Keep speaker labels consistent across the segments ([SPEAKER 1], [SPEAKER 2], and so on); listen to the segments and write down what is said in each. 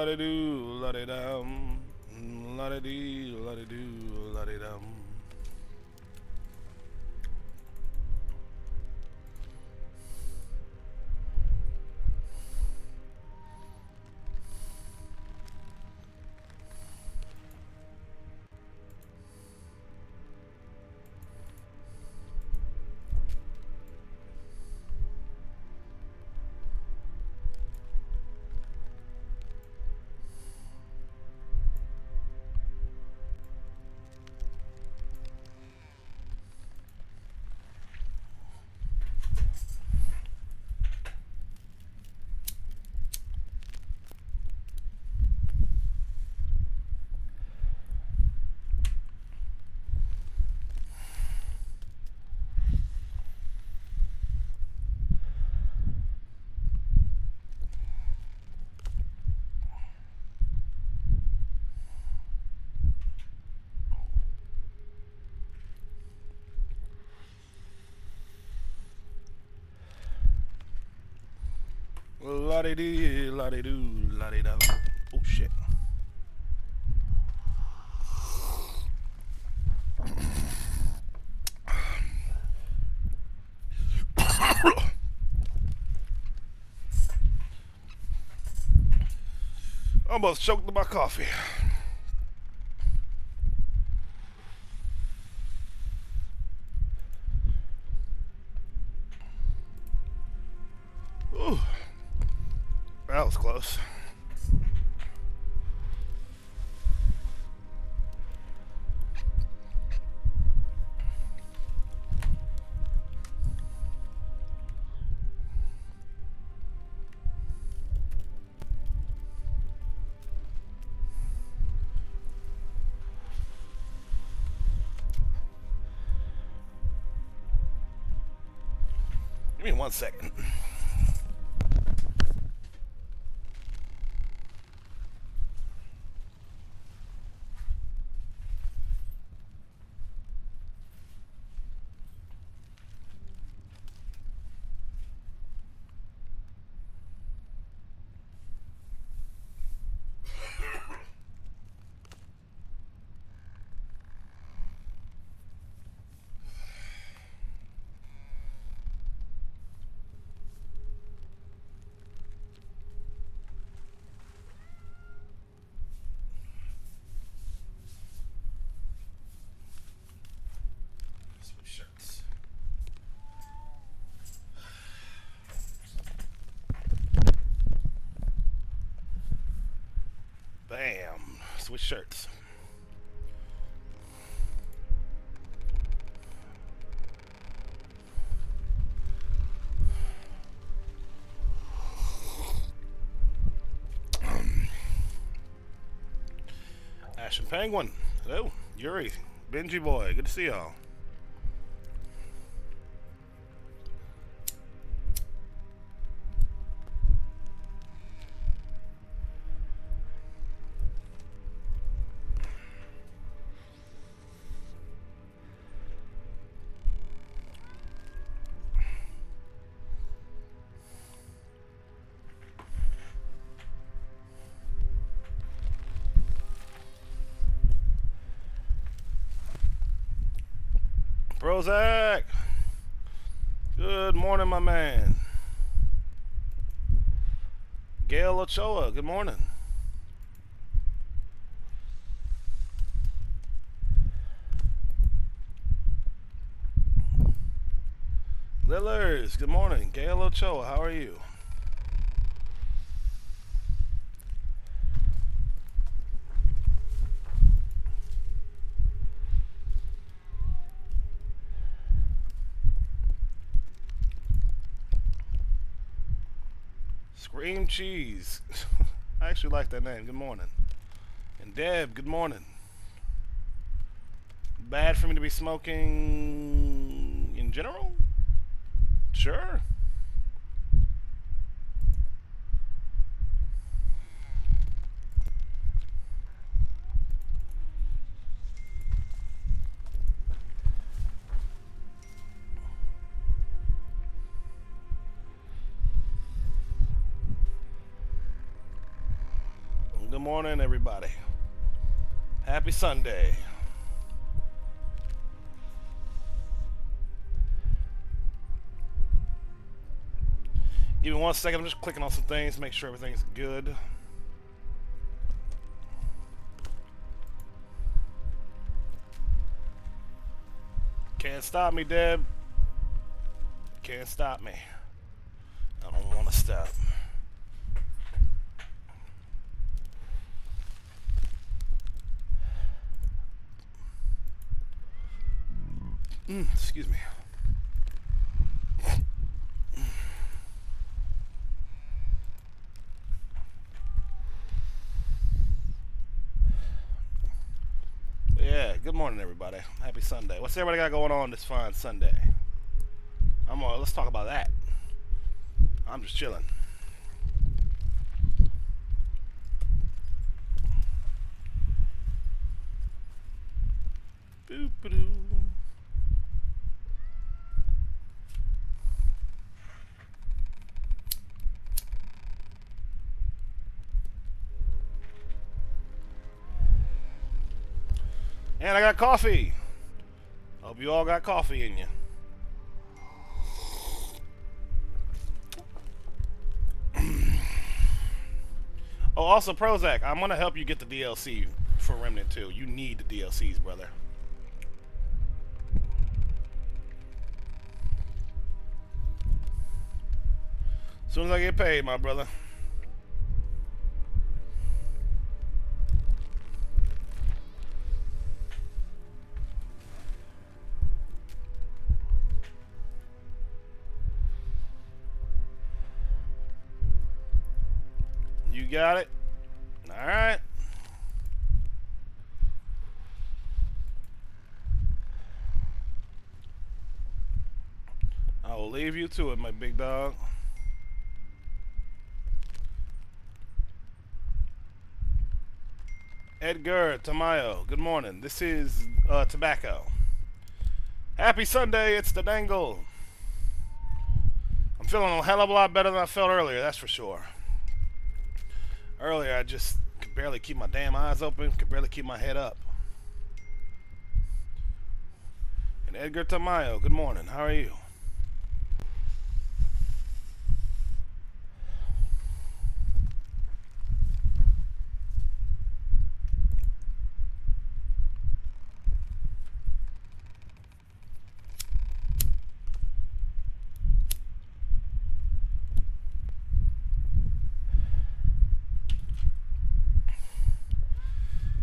[SPEAKER 1] La de do, la de dum, la de dee, la de do, la de dum. La de dee, la de do, la de dum. Oh shit. Almost choked on my coffee. Ooh, that was close. Give me 1 second. Switch shirts. Bam. Switch shirts. Ash and Penguin. Hello. Yuri. Benji boy. Good to see y'all. Prozac. Good morning, my man. Gail Ochoa. Good morning. Lillers. Good morning. Gail Ochoa. How are you? Scream Cheese. I actually like that name. Good morning. And Deb, good morning. Bad for me to be smoking in general? Sure. morning, everybody. Happy Sunday. Give me 1 second. I'm just clicking on some things, make sure everything's good. Can't stop me, Deb. Can't stop me. I don't want to stop. Excuse me. Yeah, good morning, everybody. Happy Sunday. What's everybody got going on this fine Sunday? Let's talk about that. I'm just chilling. Boop-a-doo. And I got coffee. Hope you all got coffee in you. Oh, also Prozac, I'm gonna help you get the DLC for Remnant 2. You need the DLCs, brother. As soon as I get paid, my brother. You got it? Alright. I will leave you to it, my big dog. Edgar Tamayo, good morning. This is Tobacco. Happy Sunday, it's the Dangle. I'm feeling a hell of a lot better than I felt earlier, that's for sure. Earlier, I just could barely keep my damn eyes open, could barely keep my head up. And Edgar Tamayo, good morning. How are you?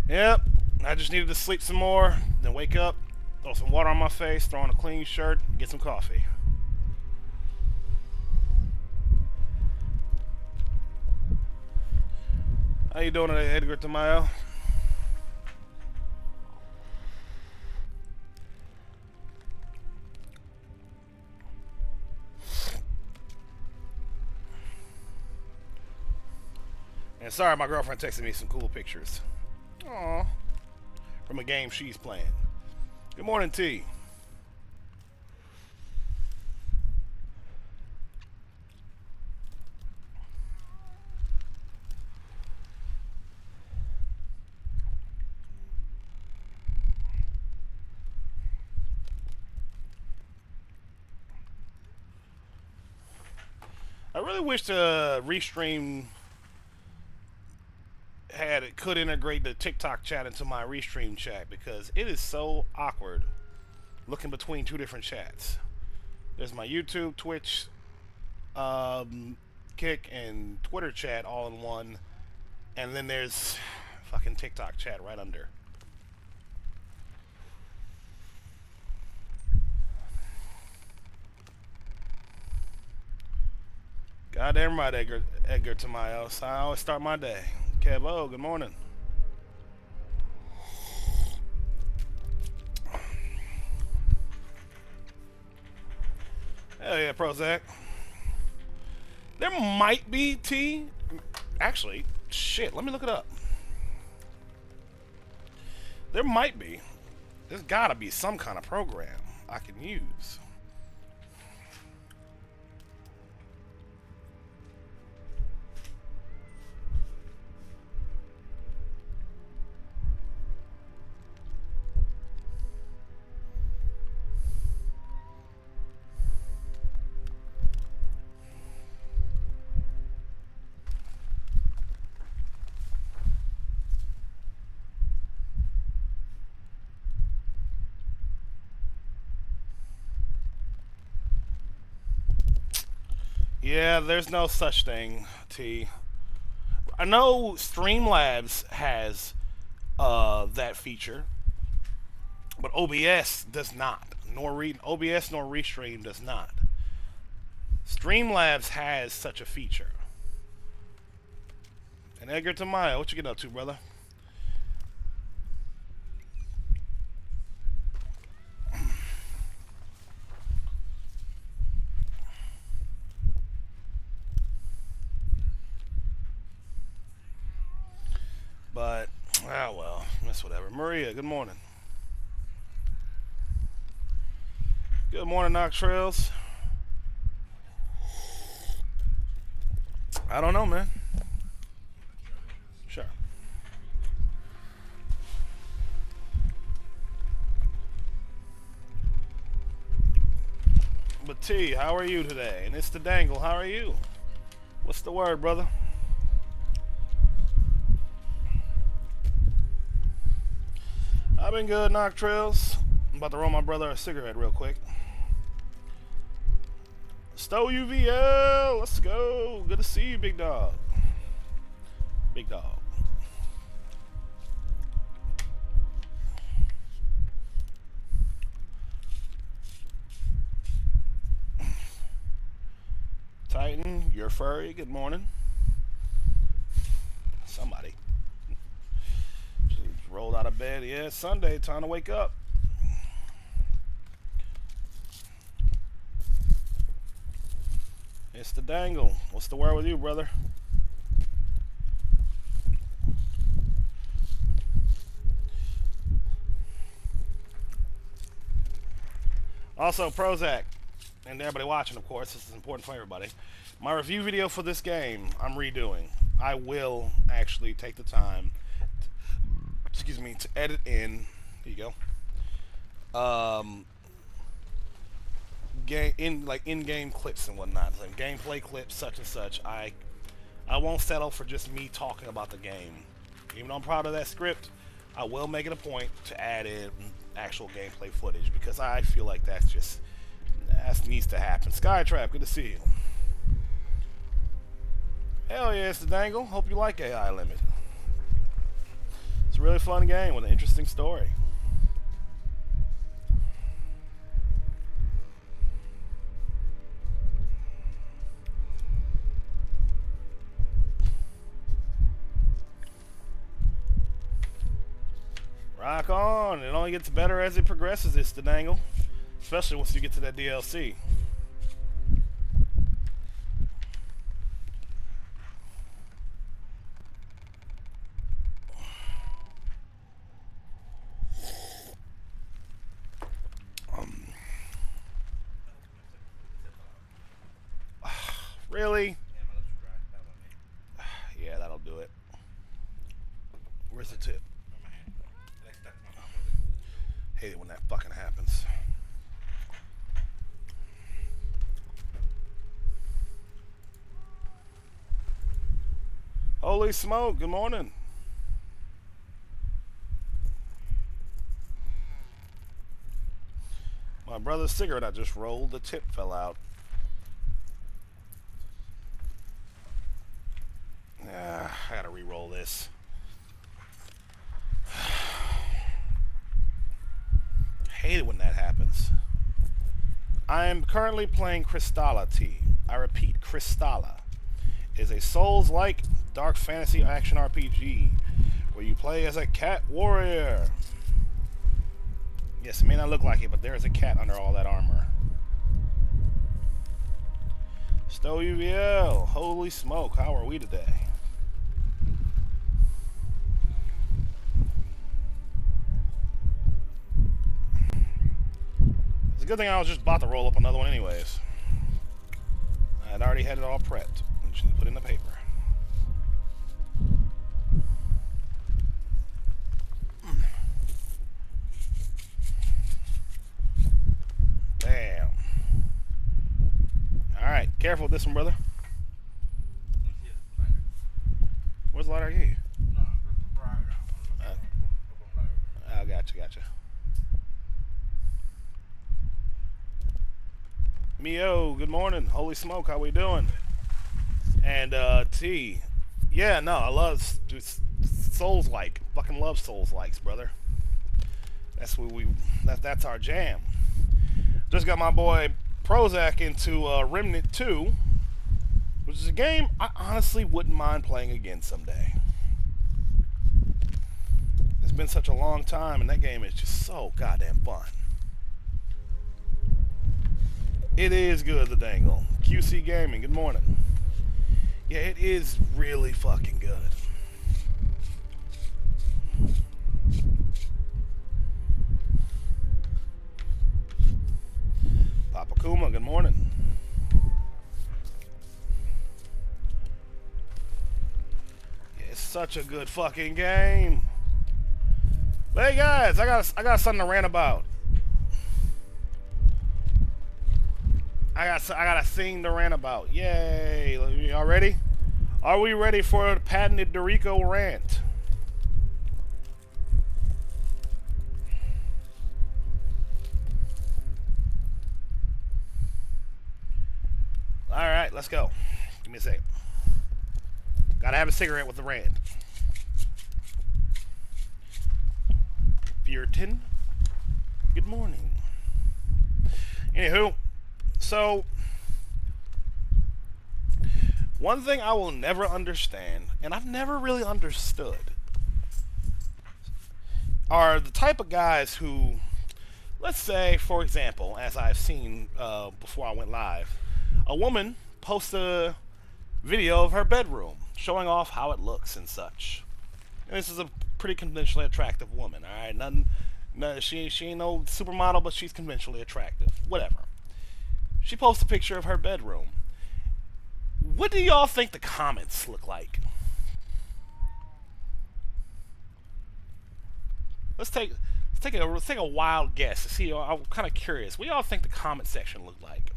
[SPEAKER 1] Yep, I just needed to sleep some more, then wake up, throw some water on my face, throw on a clean shirt, and get some coffee. How you doing today, Edgar Tamayo? And sorry, my girlfriend texted me some cool pictures. Aww. From a game she's playing. Good morning, T. I really wish the Restream could integrate the TikTok chat into my Restream chat, because it is so awkward looking between two different chats. There's my YouTube, Twitch, Kick, and Twitter chat all in one, and then there's fucking TikTok chat right under. Goddamn right, Edgar Tamayo. So I always start my day. Kevo, good morning. Hell yeah, Prozac. There might be T. Actually, shit, let me look it up. There might be. There's gotta be some kind of program I can use. Yeah, there's no such thing, T. I know Streamlabs has that feature, but OBS does not. OBS nor Restream does not. Streamlabs has such a feature. And Edgar Tamayo, what you getting up to, brother? But, well, that's whatever. Maria, good morning. Good morning, Knock Trails. I don't know, man. Sure. But T, how are you today? And it's the Dangle, how are you? What's the word, brother? I've been good, Knock Trails. I'm about to roll my brother a cigarette real quick. Stow UVL, let's go. Good to see you, big dog. Big dog. Titan, you're furry. Good morning. Somebody. Just rolled out of bed. Yeah, it's Sunday. Time to wake up. It's the Dangle. What's the word with you, brother? Also, Prozac, and everybody watching, of course, this is important for everybody. My review video for this game, I'm redoing. I will actually take the time, to edit in. Here you go. In-game clips and whatnot, like gameplay clips, such and such. I won't settle for just me talking about the game. Even though I'm proud of that script, I will make it a point to add in actual gameplay footage because I feel like that needs to happen. Skytrap, good to see you. Hell yeah, it's the Dangle. Hope you like AI Limit. It's a really fun game with an interesting story. Rock on. It only gets better as it progresses, it's the Dangle. Especially once you get to that DLC. Really? Yeah, that'll do it. Where's the tip? Hate it when that fucking happens. Holy smoke, good morning. My brother's cigarette I just rolled, the tip fell out. I gotta re-roll this. Hate it when that happens. I am currently playing Kristala T. I repeat, Kristala is a Souls-like dark fantasy action RPG where you play as a cat warrior. Yes, it may not look like it, but there is a cat under all that armor. Stow UVL, holy smoke, how are we today? It's a good thing I was just about to roll up another one anyways. I'd already had it all prepped. I just need to put it in the paper. Damn. Alright, careful with this one, brother. Where's the lighter I gave you? I gotcha. Mio, good morning. Holy smoke, how we doing? And T, yeah, no, I love Souls like, fucking love Souls likes, brother. That's what we. That's our jam. Just got my boy Prozac into Remnant 2, which is a game I honestly wouldn't mind playing again someday. It's been such a long time, and that game is just so goddamn fun. It is good, the dangle. QC Gaming, good morning. Yeah, it is really fucking good. Papa Kuma, good morning. Yeah, it's such a good fucking game. But hey guys, I got something to rant about. I got a thing to rant about. Yay! Y'all ready? Are we ready for a patented Dorico rant? All right, let's go. Give me a second. Gotta have a cigarette with the rant. Fearton, good morning. Anywho, so one thing I will never understand, and I've never really understood, are the type of guys who, let's say, for example, as I've seen before I went live, a woman posts a video of her bedroom showing off how it looks and such. And this is a pretty conventionally attractive woman, all right? She ain't no supermodel, but she's conventionally attractive. Whatever. She posts a picture of her bedroom. What do y'all think the comments look like? Let's take a wild guess to see. I'm kind of curious. What do y'all think the comment section looked like?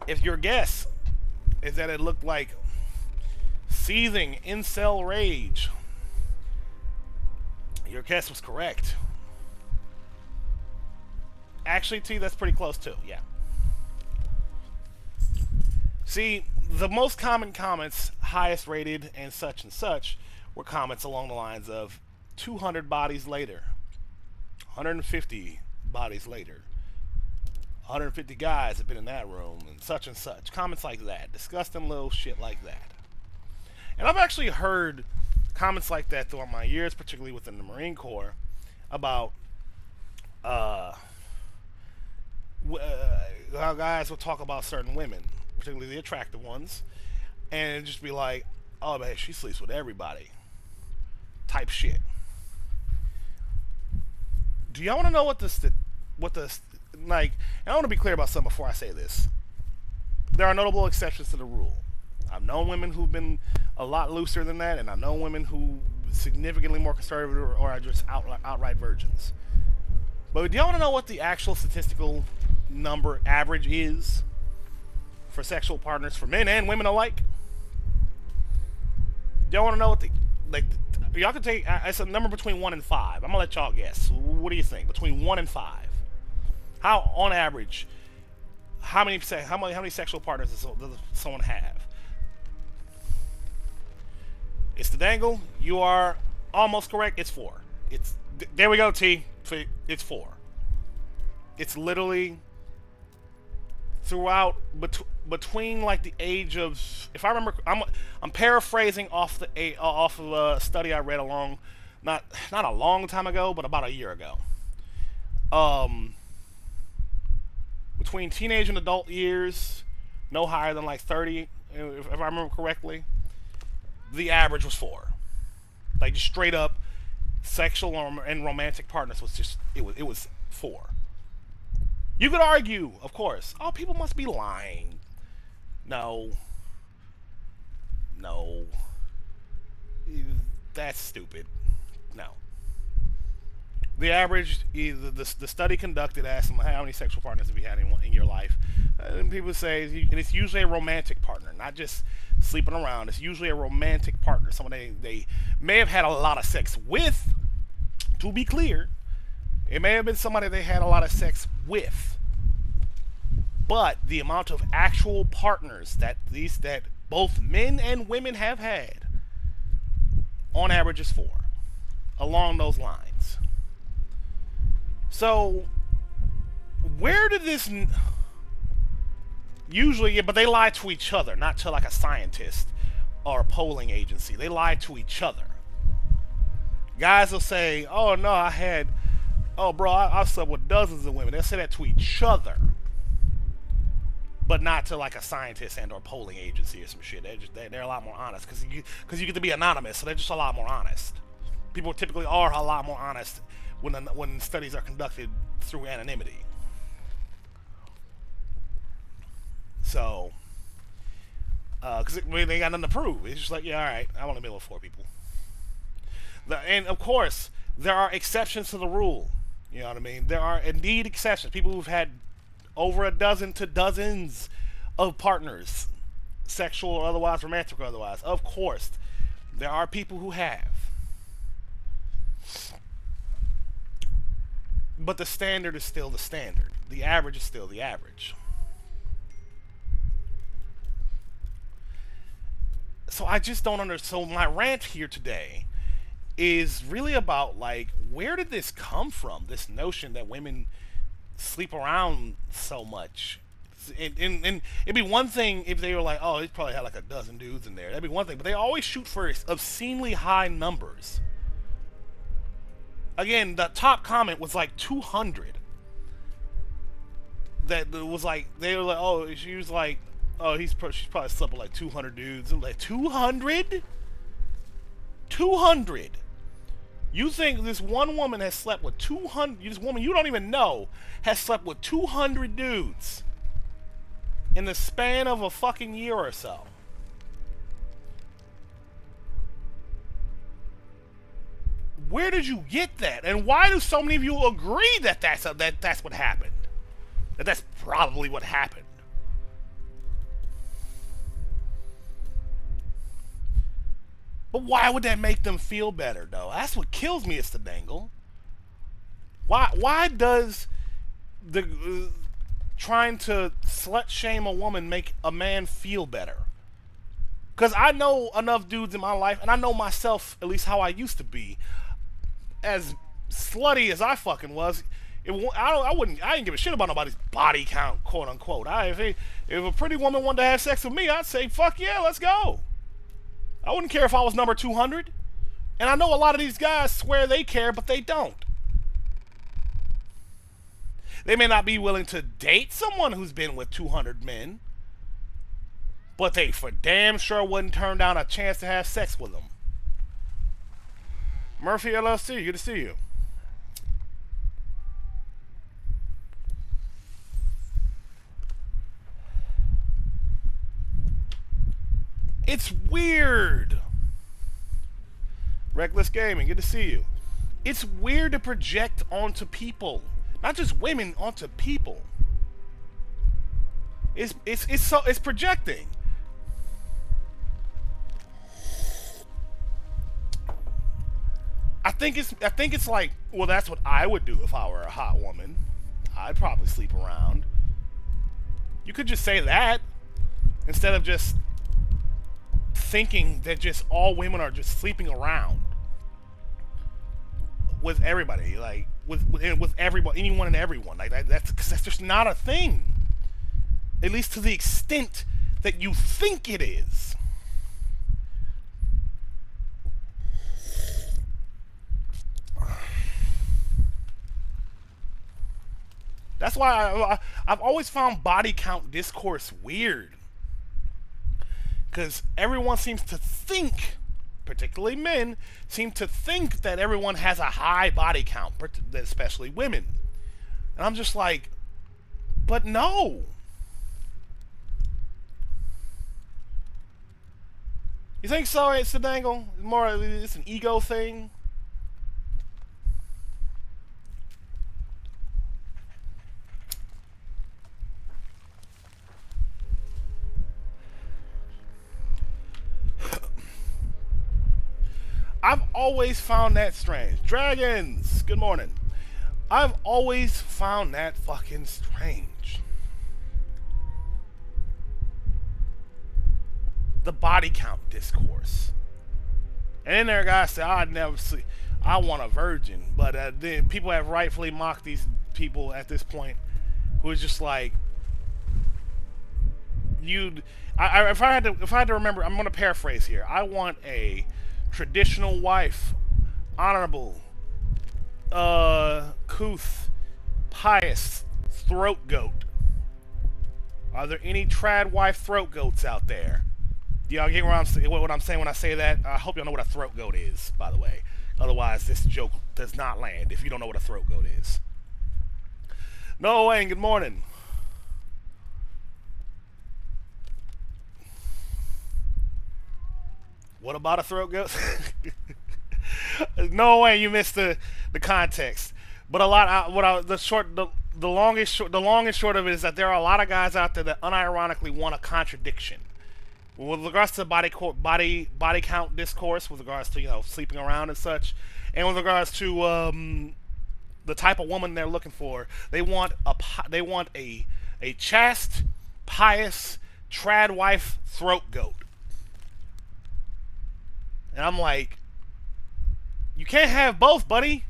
[SPEAKER 1] If your guess is that it looked like seething incel rage, your guess was correct. Actually, T, that's pretty close too, yeah. See, the most common comments, highest rated and such, were comments along the lines of 200 bodies later, 150 bodies later, 150 guys have been in that room, and such. Comments like that. Disgusting little shit like that. And I've actually heard comments like that throughout my years, particularly within the Marine Corps, about how guys will talk about certain women, particularly the attractive ones, and just be like, oh man, she sleeps with everybody. Type shit. Do y'all want to know what the like, and I want to be clear about something before I say this. There are notable exceptions to the rule. I've known women who've been a lot looser than that, and I've known women who significantly more conservative or are just outright virgins. But do y'all want to know what the actual statistical number average is for sexual partners for men and women alike? Do y'all want to know what y'all can take? It's a number between 1 and 5. I'm gonna let y'all guess. What do you think? Between 1 and 5. How, on average, how many sexual partners does someone have? It's the dangle. You are almost correct. It's 4. There we go, T. It's 4. It's literally throughout between like the age of, if I remember, I'm paraphrasing off of a study I read not a long time ago, but about a year ago. Between teenage and adult years, no higher than like 30, if I remember correctly, the average was 4. Like just straight up, sexual and romantic partners was just it was 4. You could argue, of course, oh, people must be lying. No, that's stupid. No. The average, the study conducted asked them how many sexual partners have you had in your life, and people say it's usually a romantic partner, not just sleeping around. It's usually a romantic partner, someone they may have had a lot of sex with. To be clear, it may have been somebody they had a lot of sex with, but the amount of actual partners that both men and women have had, on average, is 4, along those lines. So, where did this... Usually, yeah, but they lie to each other, not to like a scientist or a polling agency. They lie to each other. Guys will say, oh no, oh bro, I slept with dozens of women. They'll say that to each other, but not to like a scientist and or polling agency or some shit. They're a lot more honest because you get to be anonymous, so they're just a lot more honest. People typically are a lot more honest when studies are conducted through anonymity. So, because they got nothing to prove. It's just like, yeah, all right, I want to be with 4 people. And of course, there are exceptions to the rule. You know what I mean? There are indeed exceptions. People who've had over a dozen to dozens of partners, sexual or otherwise, romantic or otherwise. Of course, there are people who have. But the standard is still the standard. The average is still the average. So I just don't understand. So my rant here today is really about, like, where did this come from? This notion that women sleep around so much. And it'd be one thing if they were like, oh, he probably had like a dozen dudes in there. That'd be one thing. But they always shoot for obscenely high numbers. Again, the top comment was like 200. That was like, they were like, oh, she was like, oh, she's probably slept with like 200 dudes. I'm like, 200? 200? You think this one woman has slept with 200, this woman you don't even know has slept with 200 dudes in the span of a fucking year or so? Where did you get that? And why do so many of you agree that that's what happened? That that's probably what happened? But why would that make them feel better, though? That's what kills me, it's the dangle. Why does the trying to slut shame a woman make a man feel better? Because I know enough dudes in my life, and I know myself, at least how I used to be, as slutty as I fucking was. I didn't give a shit about nobody's body count, quote unquote. If a pretty woman wanted to have sex with me, I'd say, fuck yeah, let's go. I wouldn't care if I was number 200. And I know a lot of these guys swear they care, but they don't. They may not be willing to date someone who's been with 200 men, but they for damn sure wouldn't turn down a chance to have sex with them. Murphy LLC, good to see you. It's weird. Reckless Gaming, good to see you. It's weird to project onto people, not just women, onto people. It's projecting. I think it's like, well, that's what I would do if I were a hot woman. I'd probably sleep around. You could just say that instead of just thinking that just all women are just sleeping around with everybody, like with everybody, anyone and everyone. Like that's just not a thing. At least to the extent that you think it is. That's why I've always found body count discourse weird. Because everyone seems to think, particularly men, seem to think that everyone has a high body count, especially women. And I'm just like, but no. You think so, it's a dangle? It's an ego thing? I've always found that strange. Dragons, good morning. I've always found that fucking strange. The body count discourse. And then there are guys say, I'd never see, I want a virgin. But then people have rightfully mocked these people at this point who is just like, if I had to remember, I'm going to paraphrase here. I want a traditional wife, honorable, couth, pious throat goat. Are there any trad wife throat goats out there? Do y'all get what I'm saying when I say that? I hope y'all know what a throat goat is, by the way. Otherwise, this joke does not land if you don't know what a throat goat is. Noah Wayne, good morning. What about a throat goat? No way, you missed the context. But the long and short of it is that there are a lot of guys out there that unironically want a contradiction. With regards to body count discourse, with regards to sleeping around and such, and with regards to the type of woman they're looking for, they want a chaste, pious, trad wife throat goat. And I'm like, you can't have both, buddy.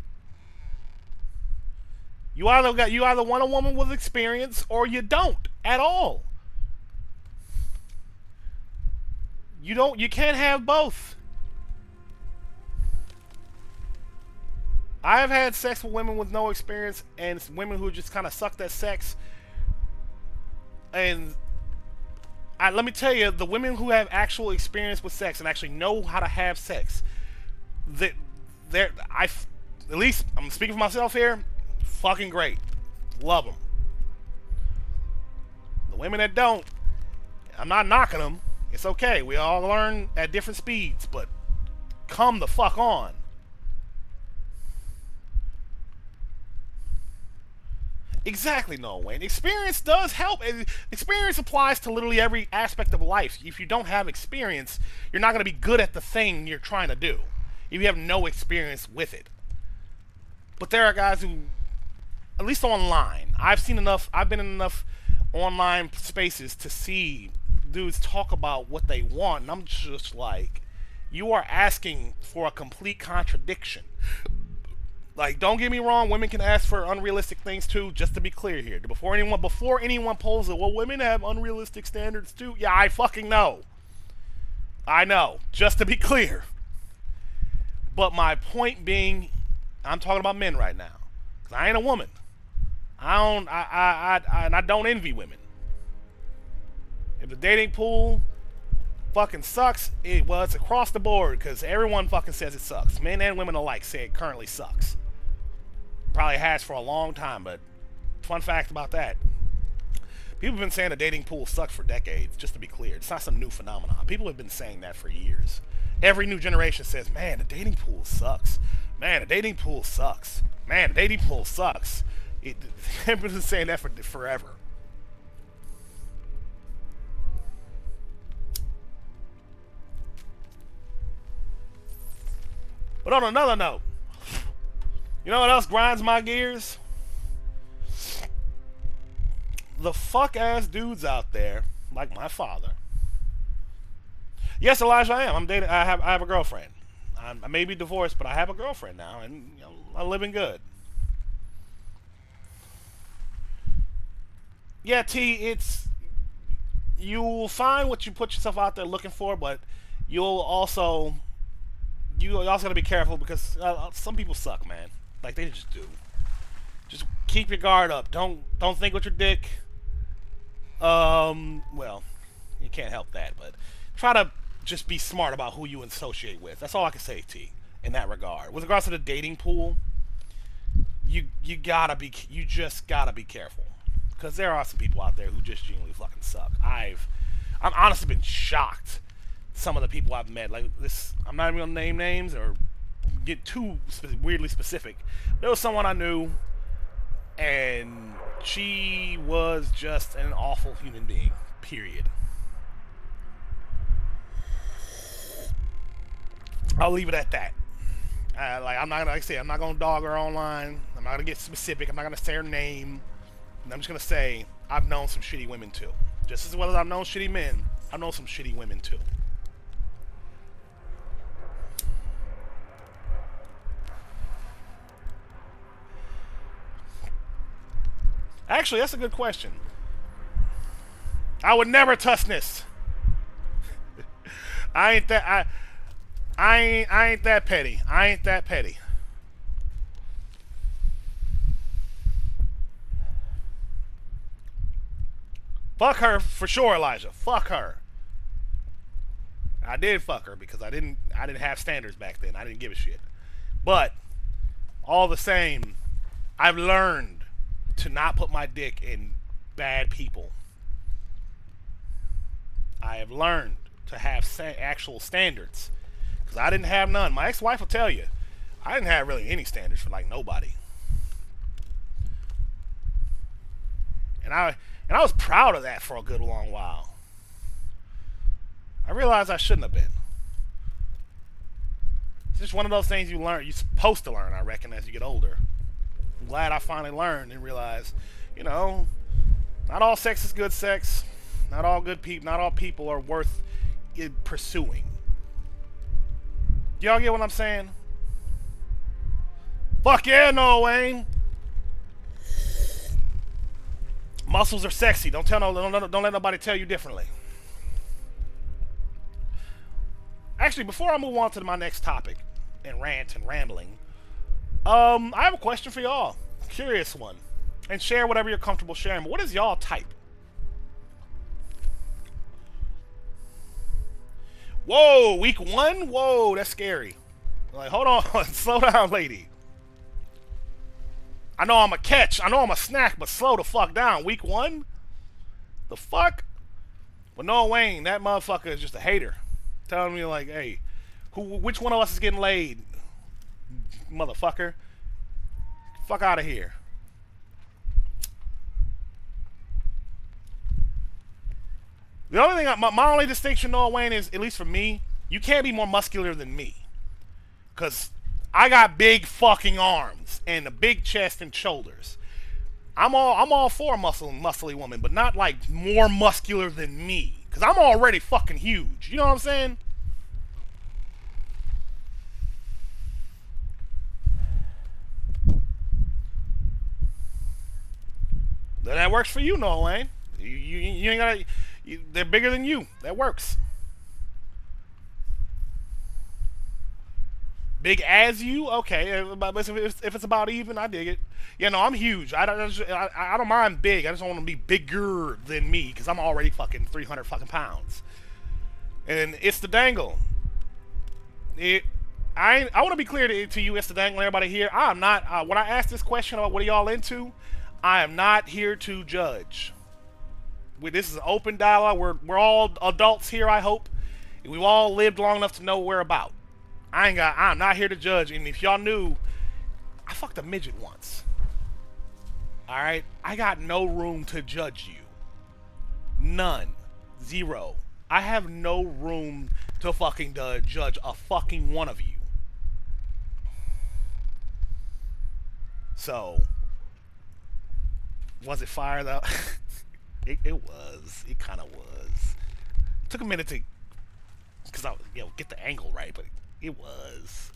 [SPEAKER 1] You either want a woman with experience or you don't at all. You can't have both. I have had sex with women with no experience and women who just kind of suck at sex. And let me tell you, the women who have actual experience with sex and actually know how to have sex, at least I'm speaking for myself here, fucking great. Love them. The women that don't, I'm not knocking them. It's okay. We all learn at different speeds, but come the fuck on. Exactly, no, Wayne. Experience does help. Experience applies to literally every aspect of life. If you don't have experience, you're not going to be good at the thing you're trying to do if you have no experience with it. But there are guys who, at least online, I've been in enough online spaces to see dudes talk about what they want, and I'm just like, you are asking for a complete contradiction. Like, don't get me wrong, women can ask for unrealistic things too, just to be clear here. Before anyone pulls it, well, women have unrealistic standards too. Yeah, I fucking know. I know, just to be clear. But my point being, I'm talking about men right now. 'Cause I ain't a woman. I don't envy women. If the dating pool fucking sucks, it's across the board, because everyone fucking says it sucks. Men and women alike say it currently sucks. Probably has for a long time, but fun fact about that. People have been saying the dating pool sucks for decades, just to be clear. It's not some new phenomenon. People have been saying that for years. Every new generation says, man, the dating pool sucks. Man, the dating pool sucks. Man, the dating pool sucks. They've been saying that for forever. But on another note, you know what else grinds my gears? The fuck-ass dudes out there, like my father. Yes, Elijah, I am. I'm dating. I have a girlfriend. I may be divorced, but I have a girlfriend now, and I'm living good. Yeah, T, you'll find what you put yourself out there looking for, but you also gotta be careful, because some people suck, man. Like, they just do. Just keep your guard up. Don't think with your dick. Well, you can't help that, but try to just be smart about who you associate with. That's all I can say, T, in that regard. With regards to the dating pool, you just gotta be careful, because there are some people out there who just genuinely fucking suck. I'm honestly been shocked. Some of the people I've met, like this, I'm not even gonna name names or get too weirdly specific. There was someone I knew, and she was just an awful human being. Period. I'll leave it at that. Like I'm not like I say, I'm not gonna dog her online. I'm not gonna get specific. I'm not gonna say her name. I'm just gonna say I've known some shitty women too. Just as well as I've known shitty men, I've known some shitty women too. Actually, that's a good question. I would never touch this. I ain't that I ain't that petty. I ain't that petty. Fuck her for sure, Elijah. Fuck her. I did fuck her because I didn't have standards back then. I didn't give a shit. But all the same, I've learned to not put my dick in bad people. I have learned to have actual standards because I didn't have none. My ex-wife will tell you, I didn't have really any standards for like nobody. And I was proud of that for a good long while. I realized I shouldn't have been. It's just one of those things you learn. You're supposed to learn, I reckon, as you get older. I'm glad I finally learned and realized, you know, not all sex is good sex. Not all good people. Not all people are worth pursuing. Y'all get what I'm saying? Fuck yeah, no, Wayne. Muscles are sexy. Don't let nobody tell you differently. Actually, before I move on to my next topic and rant and rambling, I have a question for y'all. Curious one. And share whatever you're comfortable sharing. But what is y'all type? Whoa, week 1? Whoa, that's scary. Like, hold on. Slow down, lady. I know I'm a catch. I know I'm a snack, but slow the fuck down. Week 1? The fuck? But no, Wayne, that motherfucker is just a hater. Telling me like, hey, which one of us is getting laid? Motherfucker. Fuck out of here. The only thing, my only distinction, Noah Wayne, is, at least for me, you can't be more muscular than me. Because I got big fucking arms and a big chest and shoulders. I'm all for a muscly woman, but not like more muscular than me. Because I'm already fucking huge. You know what I'm saying? That works for you, Noah Wayne. You ain't gotta... they're bigger than you. That works. Big as you? Okay. If it's about even, I dig it. Yeah, no, I'm huge. I don't mind big. I just don't want to be bigger than me because I'm already fucking 300 fucking pounds. And it's the dangle. I want to be clear to you, it's the dangle, everybody here. I'm not, when I ask this question about what are y'all into, I am not here to judge. This is an open dialogue. We're all adults here, I hope. We've all lived long enough to know what we're about. I'm not here to judge. And if y'all knew, I fucked a midget once. Alright? I got no room to judge you. None. Zero. I have no room to fucking judge a fucking one of you. So, was it fire though? It was. It kind of was. It took a minute to, because I, get the angle right, but it was.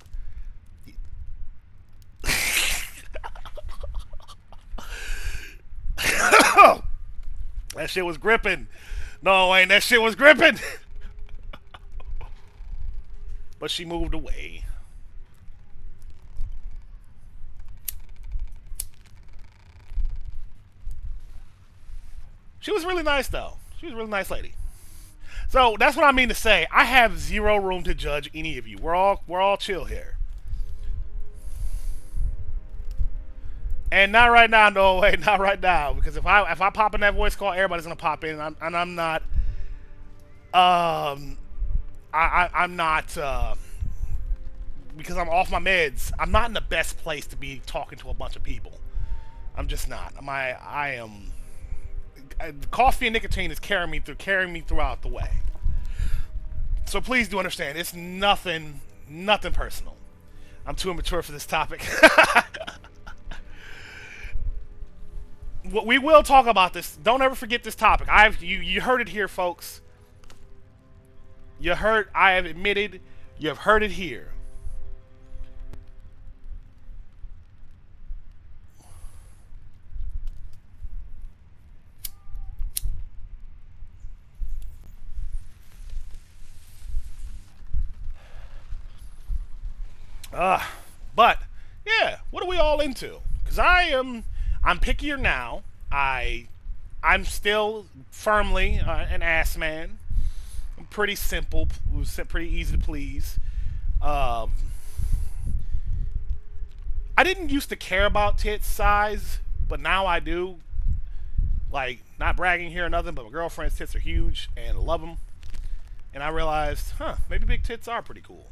[SPEAKER 1] That shit was gripping. No, Wayne, that shit was gripping. But she moved away. She was really nice, though. She was a really nice lady. So that's what I mean to say. I have zero room to judge any of you. We're all chill here. And not right now, no way, not right now. Because if I pop in that voice call, everybody's gonna pop in, and I'm not. I'm not. Because I'm off my meds. I'm not in the best place to be talking to a bunch of people. I'm just not. I am. Coffee and nicotine is carrying me throughout the way. So please do understand, it's nothing personal. I'm too immature for this topic. We will talk about this. Don't ever forget this topic. You heard it here, folks. You heard. I have admitted. You have heard it here. But yeah, what are we all into? Because I'm pickier now. I'm still firmly an ass man. I'm pretty simple, pretty easy to please. I didn't used to care about tits size, but now I do. Like, not bragging here or nothing, but my girlfriend's tits are huge and I love them. And I realized, maybe big tits are pretty cool.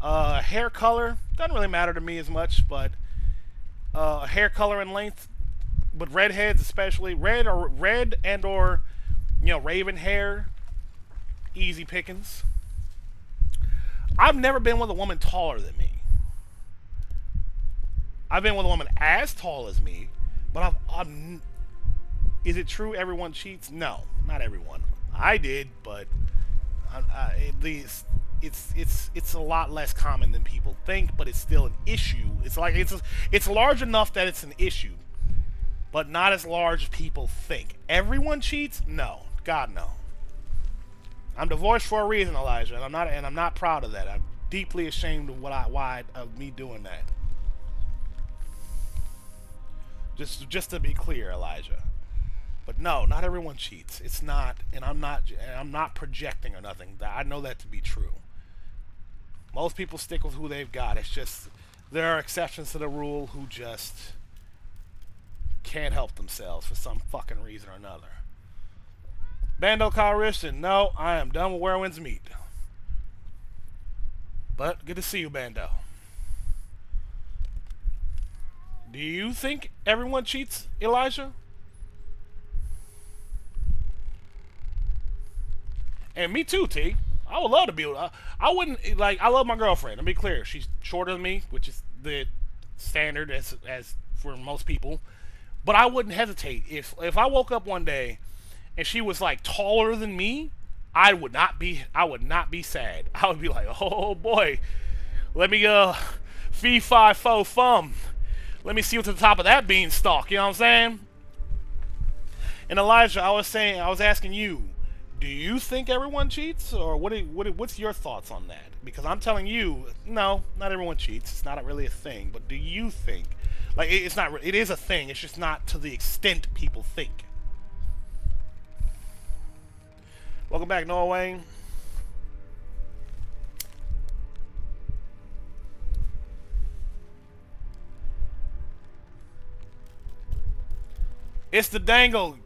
[SPEAKER 1] Hair color doesn't really matter to me as much, but hair color and length, but redheads especially, red and or raven hair, easy pickings. I've never been with a woman taller than me. I've been with a woman as tall as me, but is it true everyone cheats? No, not everyone. I did, but at least it's a lot less common than people think, but it's still an issue. It's like it's large enough that it's an issue, but not as large as people think. Everyone cheats? No, God no. I'm divorced for a reason, Elijah, and I'm not proud of that. I'm deeply ashamed of of me doing that. Just to be clear, Elijah. But no, not everyone cheats. It's not, and I'm not projecting or nothing. I know that to be true. Most people stick with who they've got. It's just there are exceptions to the rule who just can't help themselves for some fucking reason or another. Bando Calrissian, no, I am done with Where Winds Meet. But good to see you, Bando. Do you think everyone cheats, Elijah? And me too, T. I would love to be able. I wouldn't like. I love my girlfriend. To be clear, she's shorter than me, which is the standard as for most people. But I wouldn't hesitate if I woke up one day and she was like taller than me. I would not be sad. I would be like, oh boy, let me fee fi fo fum. Let me see what's at the top of that beanstalk. You know what I'm saying? And Elijah, I was asking you, do you think everyone cheats, or what's your thoughts on that? Because I'm telling you, no, not everyone cheats. It's not really a thing. But do you think, like, it's not? It is a thing. It's just not to the extent people think. Welcome back, Noah Wayne. It's the dangle.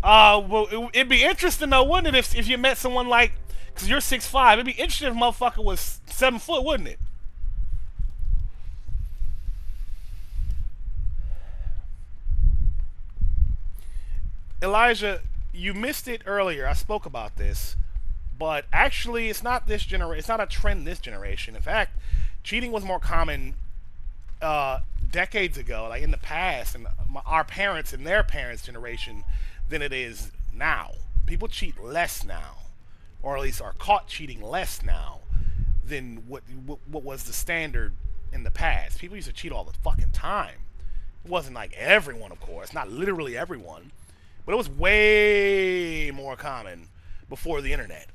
[SPEAKER 1] Well, it'd be interesting though, wouldn't it, if you met someone like, because you're 6'5", it'd be interesting if motherfucker was 7 foot, wouldn't it? Elijah, you missed it earlier. I spoke about this, but actually, it's not this generation. It's not a trend this generation. In fact, cheating was more common decades ago, like in the past, and our parents and their parents' generation, than it is now. People cheat less now, or at least are caught cheating less now than what was the standard in the past. People used to cheat all the fucking time. It wasn't like everyone, of course, not literally everyone, but it was way more common before the internet.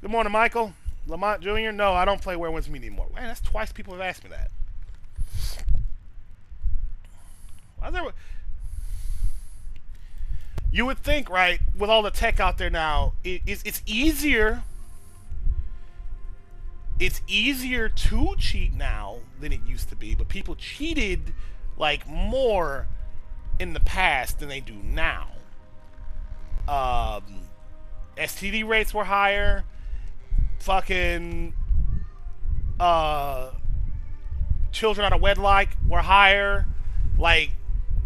[SPEAKER 1] Good morning, Michael. Lamont Jr. No, I don't play Where Winds Meet anymore. Man, that's twice people have asked me that. Why is there? You would think, right, with all the tech out there now, it's easier. It's easier to cheat now than it used to be, but people cheated like more in the past than they do now. STD rates were higher. Fucking children out of wedlock were higher. Like,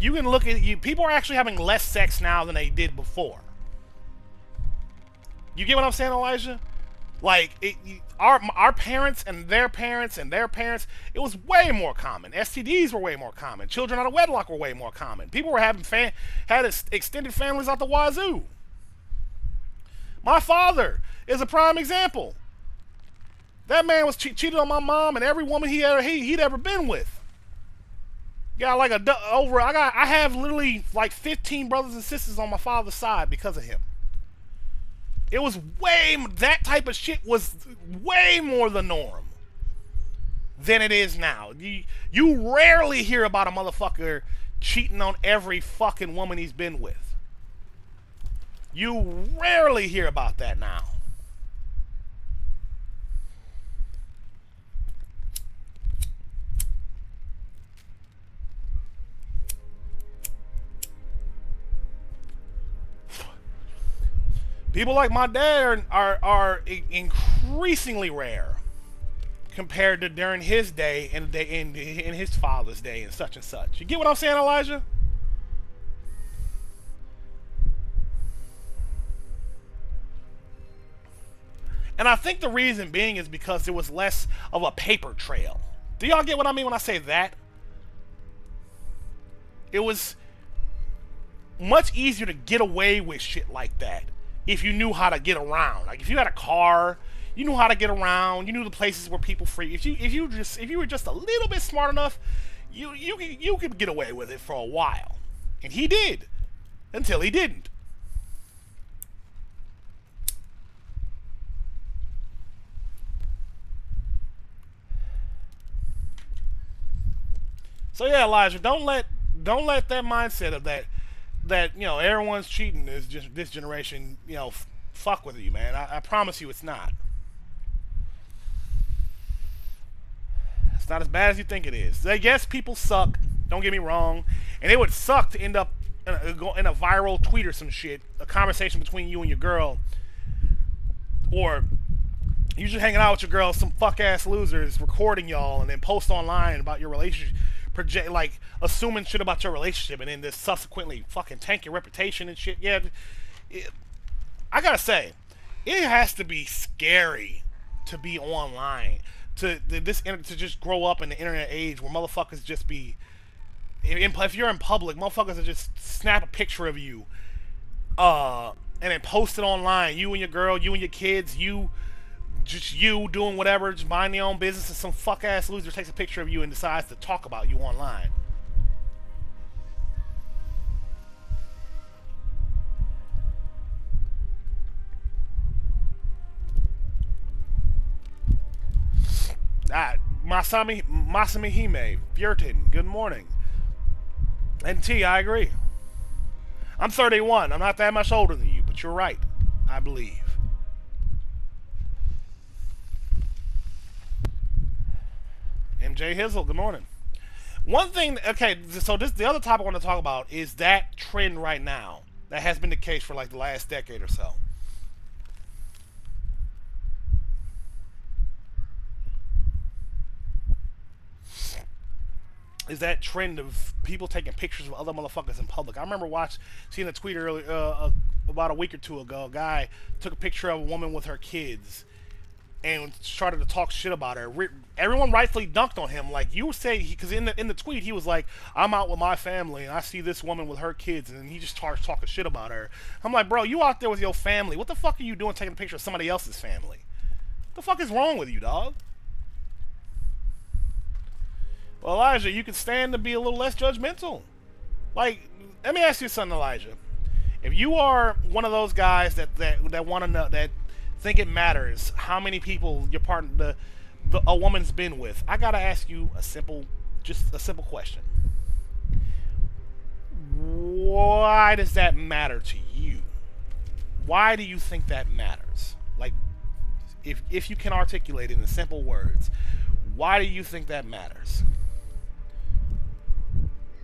[SPEAKER 1] you can look at you. People are actually having less sex now than they did before. You get what I'm saying, Elijah? Like our parents and their parents and their parents, it was way more common. STDs were way more common. Children out of wedlock were way more common. People were had extended families out the wazoo. My father is a prime example. That man was cheated on my mom and every woman he'd ever been with. Got like I have literally like 15 brothers and sisters on my father's side because of him. It was that type of shit was way more the norm than it is now. You rarely hear about a motherfucker cheating on every fucking woman he's been with. You rarely hear about that now. People like my dad are increasingly rare compared to during his day and in his father's day and such and such. You get what I'm saying, Elijah? And I think the reason being is because there was less of a paper trail. Do y'all get what I mean when I say that? It was much easier to get away with shit like that if you knew how to get around. Like if you had a car, you knew how to get around. You knew the places where people free. If you were just a little bit smart enough, you could get away with it for a while. And he did, until he didn't. So yeah, Elijah, don't let that mindset of that everyone's cheating is just this generation, fuck with you, man. I promise you it's not. It's not as bad as you think it is. Yes, people suck, don't get me wrong, and it would suck to end up in a viral tweet or some shit, a conversation between you and your girl, or you just hanging out with your girl, some fuck ass losers recording y'all and then post online about your relationship, project like assuming shit about your relationship, and then this subsequently fucking tank your reputation and shit. Yeah, I gotta say, it has to be scary to be online, to just grow up in the internet age where motherfuckers just be, if you're in public, motherfuckers will just snap a picture of you, and then post it online. You and your girl, you and your kids, you doing whatever, just minding your own business, and some fuck ass loser takes a picture of you and decides to talk about you online. Masami Hime, Bjertin, good morning. And T, I agree. I'm 31. I'm not that much older than you, but you're right, I believe. MJ Hizzle, good morning. One thing, okay, so the other topic I want to talk about is that trend right now. That has been the case for like the last decade or so. Is that trend of people taking pictures of other motherfuckers in public. I remember seeing a tweet earlier, about a week or two ago. A guy took a picture of a woman with her kids and started to talk shit about her. Everyone rightfully dunked on him, like you say, because in the tweet he was like, "I'm out with my family and I see this woman with her kids," and then he just starts talking shit about her. I'm like, bro, you out there with your family? What the fuck are you doing taking a picture of somebody else's family? What the fuck is wrong with you, dog? Well, Elijah, you could stand to be a little less judgmental. Like, let me ask you something, Elijah. If you are one of those guys that want to know, that think it matters how many people your partner, a woman's been with, I gotta ask you a simple question. Why does that matter to you? Why do you think that matters? Like, if you can articulate it in simple words, why do you think that matters?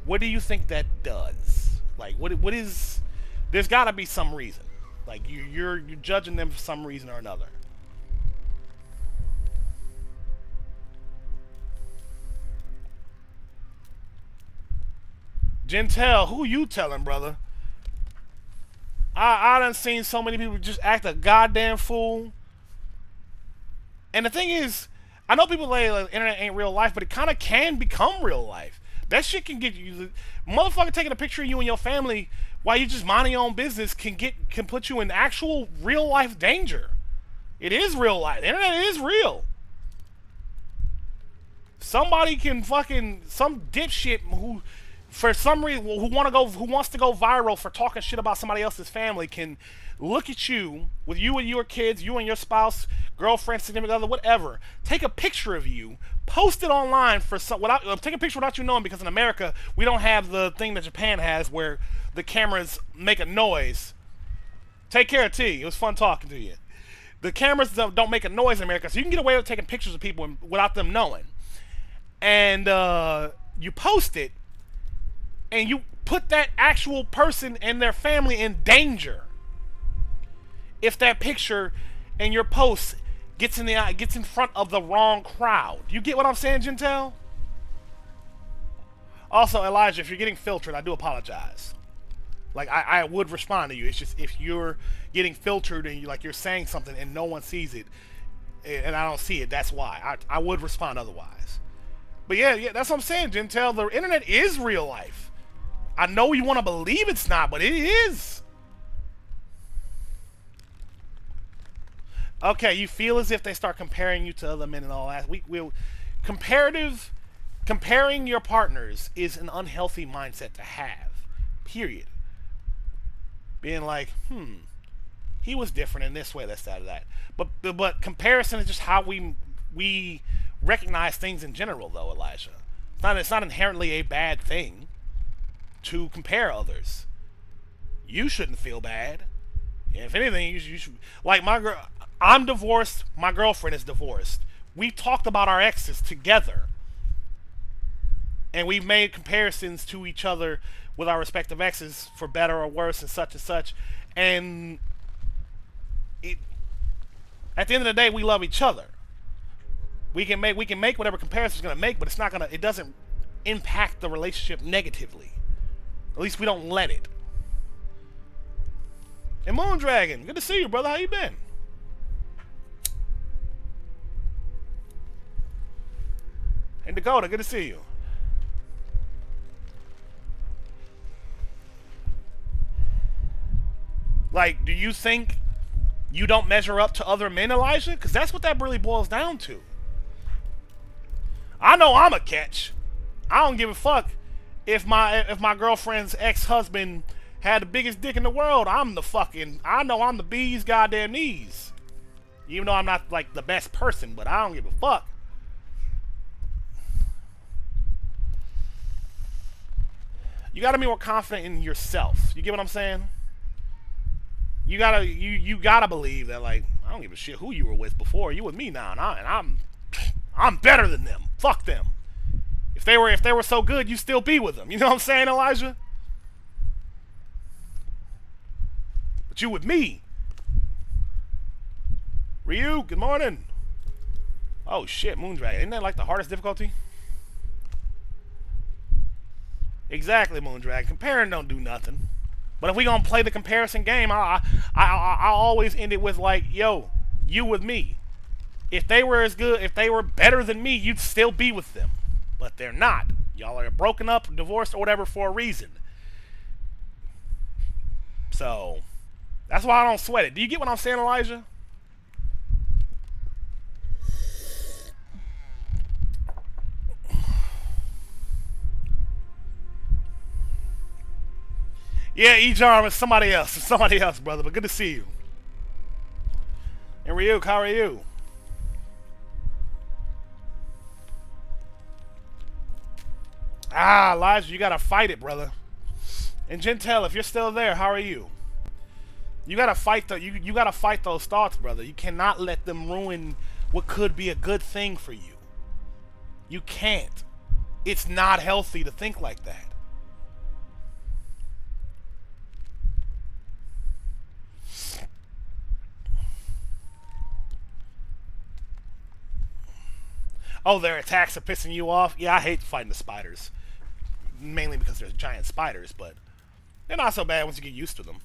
[SPEAKER 1] What do you think that does? Like, what is? There's got to be some reason. Like you're judging them for some reason or another. Gentel, who you telling, brother? I done seen so many people just act a goddamn fool. And the thing is, I know people say like, internet ain't real life, but it kind of can become real life. That shit can get you, motherfucker taking a picture of you and your family while you just minding your own business can put you in actual real life danger. It is real life. The internet is real. Somebody can fucking, some dipshit who for some reason who wants to go viral for talking shit about somebody else's family can look at you with you and your kids, you and your spouse, girlfriend, significant other, whatever. Take a picture of you, post it online for some take a picture without you knowing, because in America we don't have the thing that Japan has where the cameras make a noise. Take care, T. It was fun talking to you. The cameras don't make a noise in America, so you can get away with taking pictures of people without them knowing. And you post it, and you put that actual person and their family in danger if that picture and your post gets in front of the wrong crowd. You get what I'm saying, Gentel? Also, Elijah, if you're getting filtered, I do apologize. Like, I would respond to you. It's just if you're getting filtered and you're saying something and no one sees it, and I don't see it, that's why. I would respond otherwise. But yeah, that's what I'm saying, Gentel. The internet is real life. I know you want to believe it's not, but it is. Okay, you feel as if they start comparing you to other men and all that. Comparing your partners is an unhealthy mindset to have. Period. Being like, he was different in this way, that's that, or that. But comparison is just how we recognize things in general, though, Elijah. It's not inherently a bad thing to compare others. You shouldn't feel bad. If anything, you should. Like I'm divorced. My girlfriend is divorced. We talked about our exes together, and we've made comparisons to each other with our respective exes for better or worse and such. And at the end of the day, we love each other. We can make whatever comparison it's gonna make, but it doesn't impact the relationship negatively. At least we don't let it. And Moondragon, good to see you, brother. How you been? And Dakota, good to see you. Like, do you think you don't measure up to other men, Elijah? Because that's what that really boils down to. I know I'm a catch. I don't give a fuck if my girlfriend's ex-husband had the biggest dick in the world. I know I'm the bee's goddamn knees. Even though I'm not like the best person, but I don't give a fuck. You gotta be more confident in yourself. You get what I'm saying? You gotta believe that, like, I don't give a shit who you were with before. You with me now, and I'm better than them. Fuck them. If they were so good, you still be with them. You know what I'm saying, Elijah? But you with me. Ryu, good morning. Oh shit, Moondragon. Isn't that like the hardest difficulty? Exactly, Moondragon. Comparing don't do nothing. But if we gonna play the comparison game, I always end it with like, yo, you with me. If they were as good, if they were better than me, you'd still be with them. But they're not. Y'all are broken up, divorced, or whatever for a reason. So, that's why I don't sweat it. Do you get what I'm saying, Elijah? Yeah, E-Jarm is somebody else. It's somebody else, brother. But good to see you. And Ryuk, how are you? Ah, Elijah, you gotta fight it, brother. And Gentel, if you're still there, how are you? You gotta fight you gotta fight those thoughts, brother. You cannot let them ruin what could be a good thing for you. You can't. It's not healthy to think like that. Oh, their attacks are pissing you off? Yeah, I hate fighting the spiders. Mainly because there's giant spiders, but they're not so bad once you get used to them.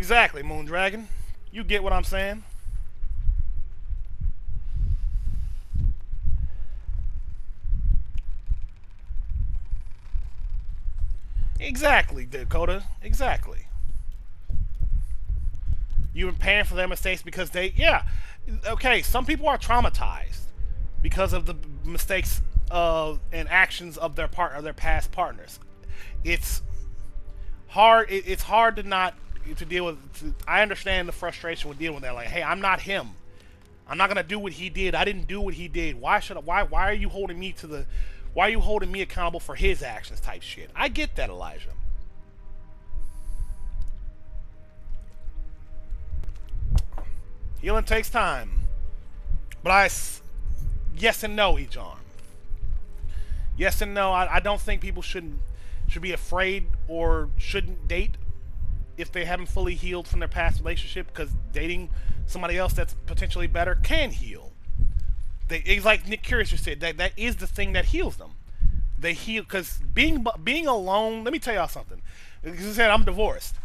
[SPEAKER 1] Exactly, Moondragon. You get what I'm saying? Exactly, Dakota. Exactly. You've been paying for their mistakes because they, yeah. Okay, some people are traumatized because of the mistakes of and actions of their past partners. It's hard. It's hard to not to deal with. I understand the frustration with dealing with that. Like, hey, I'm not him. I'm not gonna do what he did. I didn't do what he did. Why should I, why are you holding me to the why are you holding me accountable for his actions type shit? I get that, Elijah. Healing takes time. But yes and no, Ejon. Yes and no. I don't think people should be afraid or shouldn't date if they haven't fully healed from their past relationship, because dating somebody else that's potentially better can heal. It's like Nick Curious just said, that is the thing that heals them. They heal because being alone. Let me tell y'all something. As I said, I'm divorced.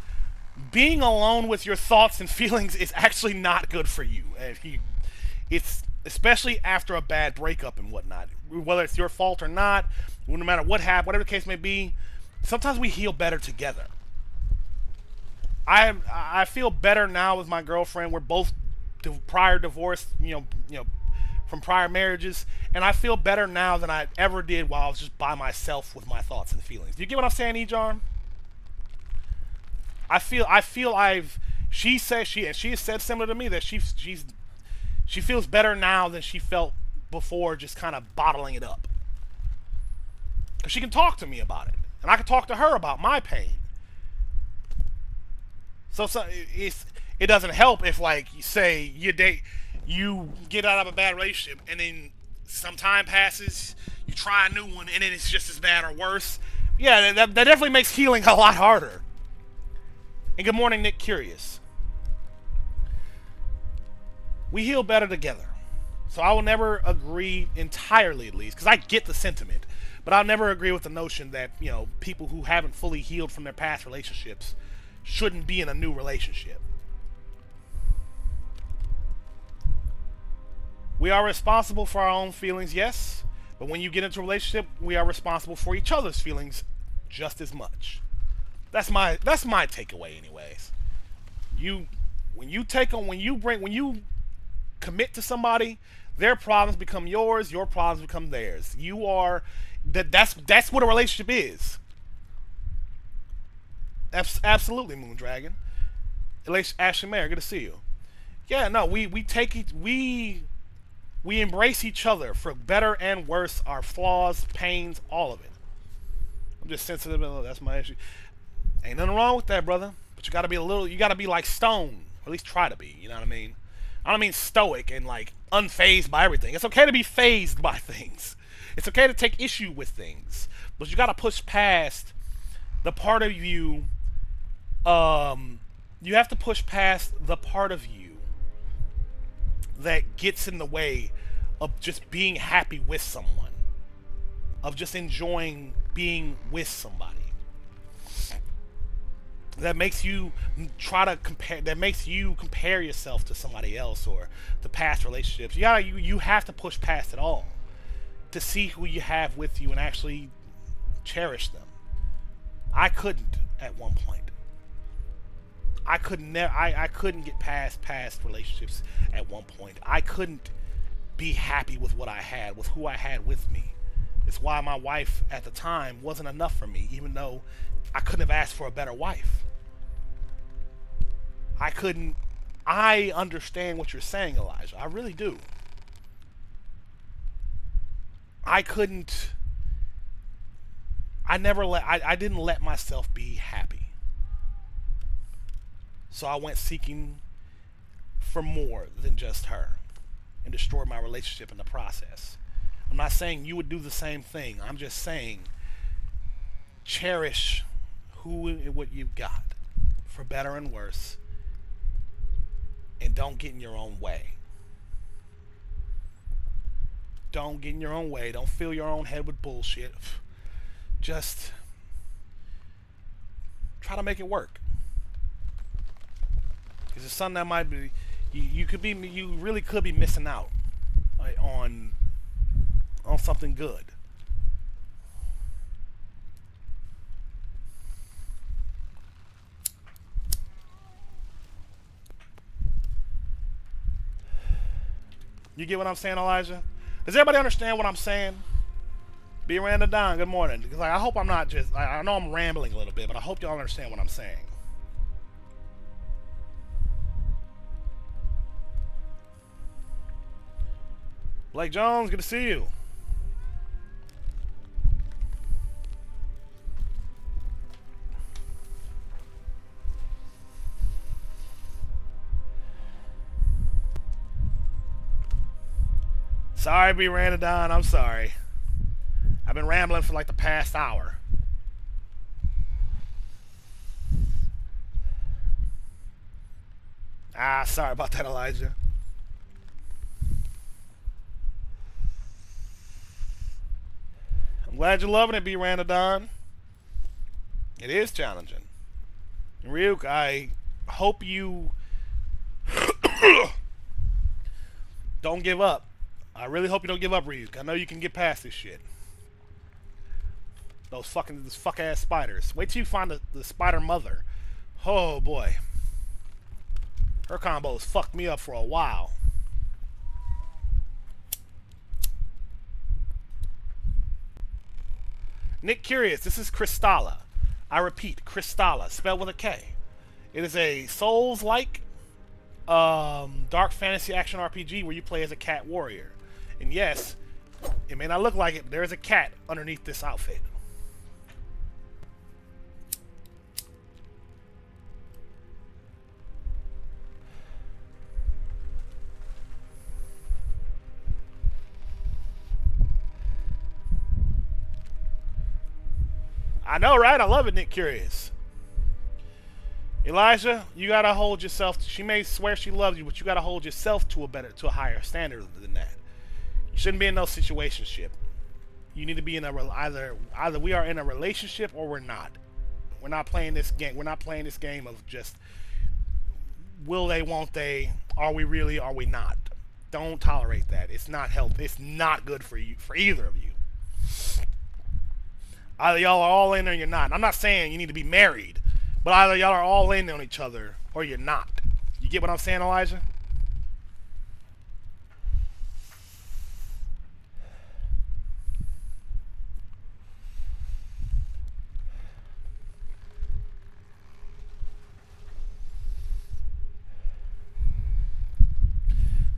[SPEAKER 1] Being alone with your thoughts and feelings is actually not good for you. It's especially after a bad breakup and whatnot. Whether it's your fault or not, no matter what happened, whatever the case may be, sometimes we heal better together. I feel better now with my girlfriend. We're both prior divorced, from prior marriages, and I feel better now than I ever did while I was just by myself with my thoughts and feelings. Do you get what I'm saying, Ejon? I feel she has said similar to me that she feels better now than she felt before, just kind of bottling it up. Because she can talk to me about it, and I can talk to her about my pain. So it doesn't help if, like, you say you get out of a bad relationship and then some time passes, you try a new one, and then it's just as bad or worse. Yeah, that definitely makes healing a lot harder. And good morning, Nick Curious. We heal better together. So I will never agree entirely, at least, because I get the sentiment, but I'll never agree with the notion that, people who haven't fully healed from their past relationships shouldn't be in a new relationship. We are responsible for our own feelings, yes, but when you get into a relationship, we are responsible for each other's feelings just as much. That's my takeaway, anyways. When you commit to somebody, their problems become yours, your problems become theirs. That's what a relationship is. Absolutely, Moondragon. Ashley Mayer, good to see you. Yeah, no, we embrace each other for better and worse, our flaws, pains, all of it. I'm just sensitive. That's my issue. Ain't nothing wrong with that, brother. But you gotta be like stone, or at least try to be. You know what I mean? I don't mean stoic and like unfazed by everything. It's okay to be fazed by things. It's okay to take issue with things, but you gotta push past the part of you. You have to push past the part of you that gets in the way of just being happy with someone, of just enjoying being with somebody. That makes you compare yourself to somebody else or to past relationships. You have to push past it all to see who you have with you and actually cherish them. I couldn't at one point. I couldn't get past relationships at one point. I couldn't be happy with what I had, with who I had with me. It's why my wife at the time wasn't enough for me, even though I couldn't have asked for a better wife. I understand what you're saying, Elijah. I really do. I didn't let myself be happy. So I went seeking for more than just her and destroyed my relationship in the process. I'm not saying you would do the same thing. I'm just saying cherish who and what you've got, for better and worse, and don't get in your own way. Don't get in your own way. Don't fill your own head with bullshit. Just try to make it work. Because it's something that might be, you really could be missing out, like, on something good. You get what I'm saying, Elijah? Does everybody understand what I'm saying? Be Miranda Don, good morning. Because like, I hope I'm not just, I know I'm rambling a little bit, but I hope y'all understand what I'm saying. Blake Jones, good to see you. Sorry, B. Ranadon, I'm sorry. I've been rambling for like the past hour. Sorry about that, Elijah. I'm glad you're loving it, B. Ranadon. It is challenging. Ryuk, I hope you don't give up. I really hope you don't give up, Ryuk. I know you can get past this shit. Those fuck ass spiders. Wait till you find the spider mother. Oh boy. Her combos fucked me up for a while. Nick Curious, this is Kristala. I repeat, Kristala, spelled with a K. It is a Souls-like dark fantasy action RPG where you play as a cat warrior. And yes, it may not look like it, but there is a cat underneath this outfit. I know, right? I love it, Nick Curious. Elijah, you gotta hold yourself. She may swear she loves you, but you gotta hold yourself to a higher standard than that. You shouldn't be in no situationship. You need to be in a either we are in a relationship or we're not. We're not playing this game. We're not playing this game of just will they, won't they, are we really, are we not. Don't tolerate that. It's not healthy. It's not good for you, for either of you. Either y'all are all in or you're not. I'm not saying you need to be married, but either y'all are all in on each other or you're not. You get what I'm saying, Elijah?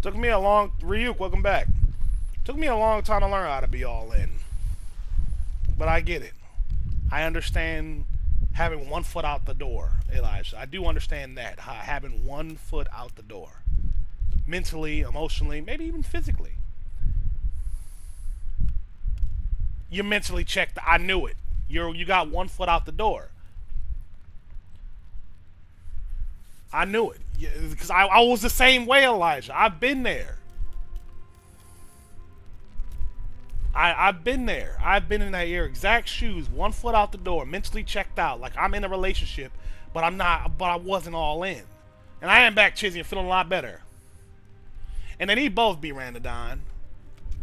[SPEAKER 1] Took me a long... Ryuk, welcome back. Took me a long time to learn how to be all in. But I get it. I understand having one foot out the door, Elijah. I do understand that. Having one foot out the door. Mentally, emotionally, maybe even physically. You mentally checked. I knew it. You got one foot out the door. I knew it. Because I was the same way, Elijah. I've been there. I've been there. I've been in that your exact shoes, one foot out the door, mentally checked out. Like I'm in a relationship, but I'm not. But I wasn't all in. And I am back, Chizzy, and feeling a lot better. And they need both, B. Randadon.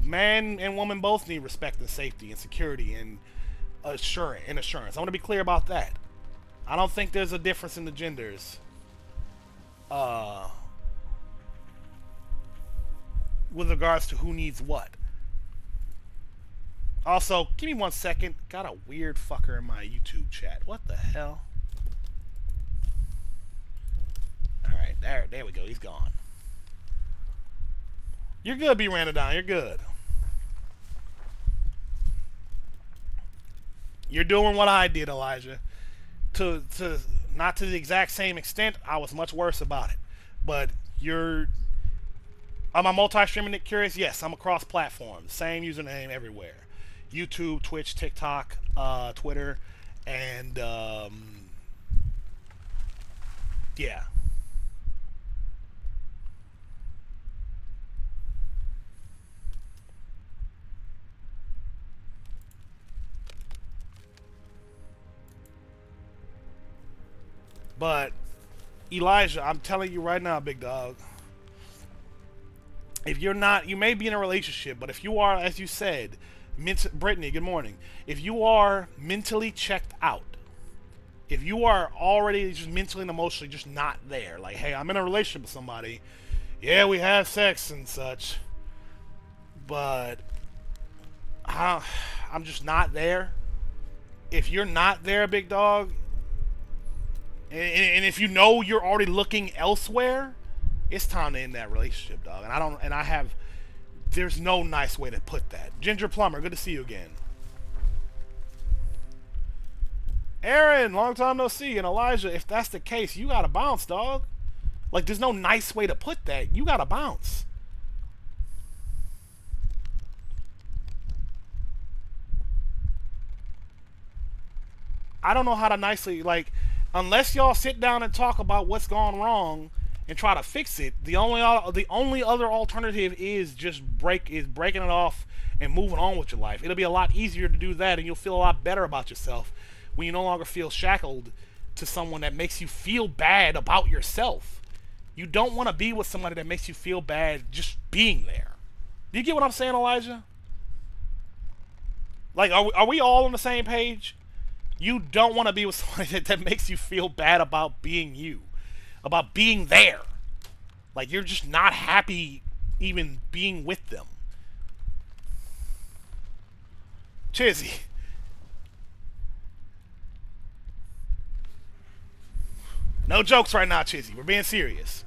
[SPEAKER 1] Man and woman both need respect and safety and security and assurance. I want to be clear about that. I don't think there's a difference in the genders. With regards to who needs what. Also, give me 1 second. Got a weird fucker in my YouTube chat. What the hell? Alright, there we go. He's gone. You're good, B. Randadon. You're good. You're doing what I did, Elijah. To not to the exact same extent. I was much worse about it. But am I multi-streaming Nick Curious? Yes, I'm across platforms. Same username everywhere. YouTube, Twitch, TikTok, Twitter, and yeah. But Elijah, I'm telling you right now, big dog. If you're not, you may be in a relationship, but if you are, as you said, Brittany, good morning. If you are mentally checked out, if you are already just mentally and emotionally just not there, like, hey, I'm in a relationship with somebody, yeah, we have sex and such, but I'm just not there. If you're not there, big dog, and if you know you're already looking elsewhere, it's time to end that relationship, dog. There's no nice way to put that. Ginger Plumber, good to see you again. Aaron, long time no see. And Elijah, if that's the case, you gotta bounce, dog. Like, there's no nice way to put that. You gotta bounce. I don't know how to nicely, like, unless y'all sit down and talk about what's gone wrong and try to fix it, the only other alternative is just breaking it off and moving on with your life. It'll be a lot easier to do that, and you'll feel a lot better about yourself when you no longer feel shackled to someone that makes you feel bad about yourself. You don't want to be with somebody that makes you feel bad just being there. Do you get what I'm saying, Elijah? Like, are we all on the same page? You don't want to be with somebody that makes you feel bad about being you, about being there. Like, you're just not happy even being with them. Chizzy. No jokes right now, Chizzy. We're being serious.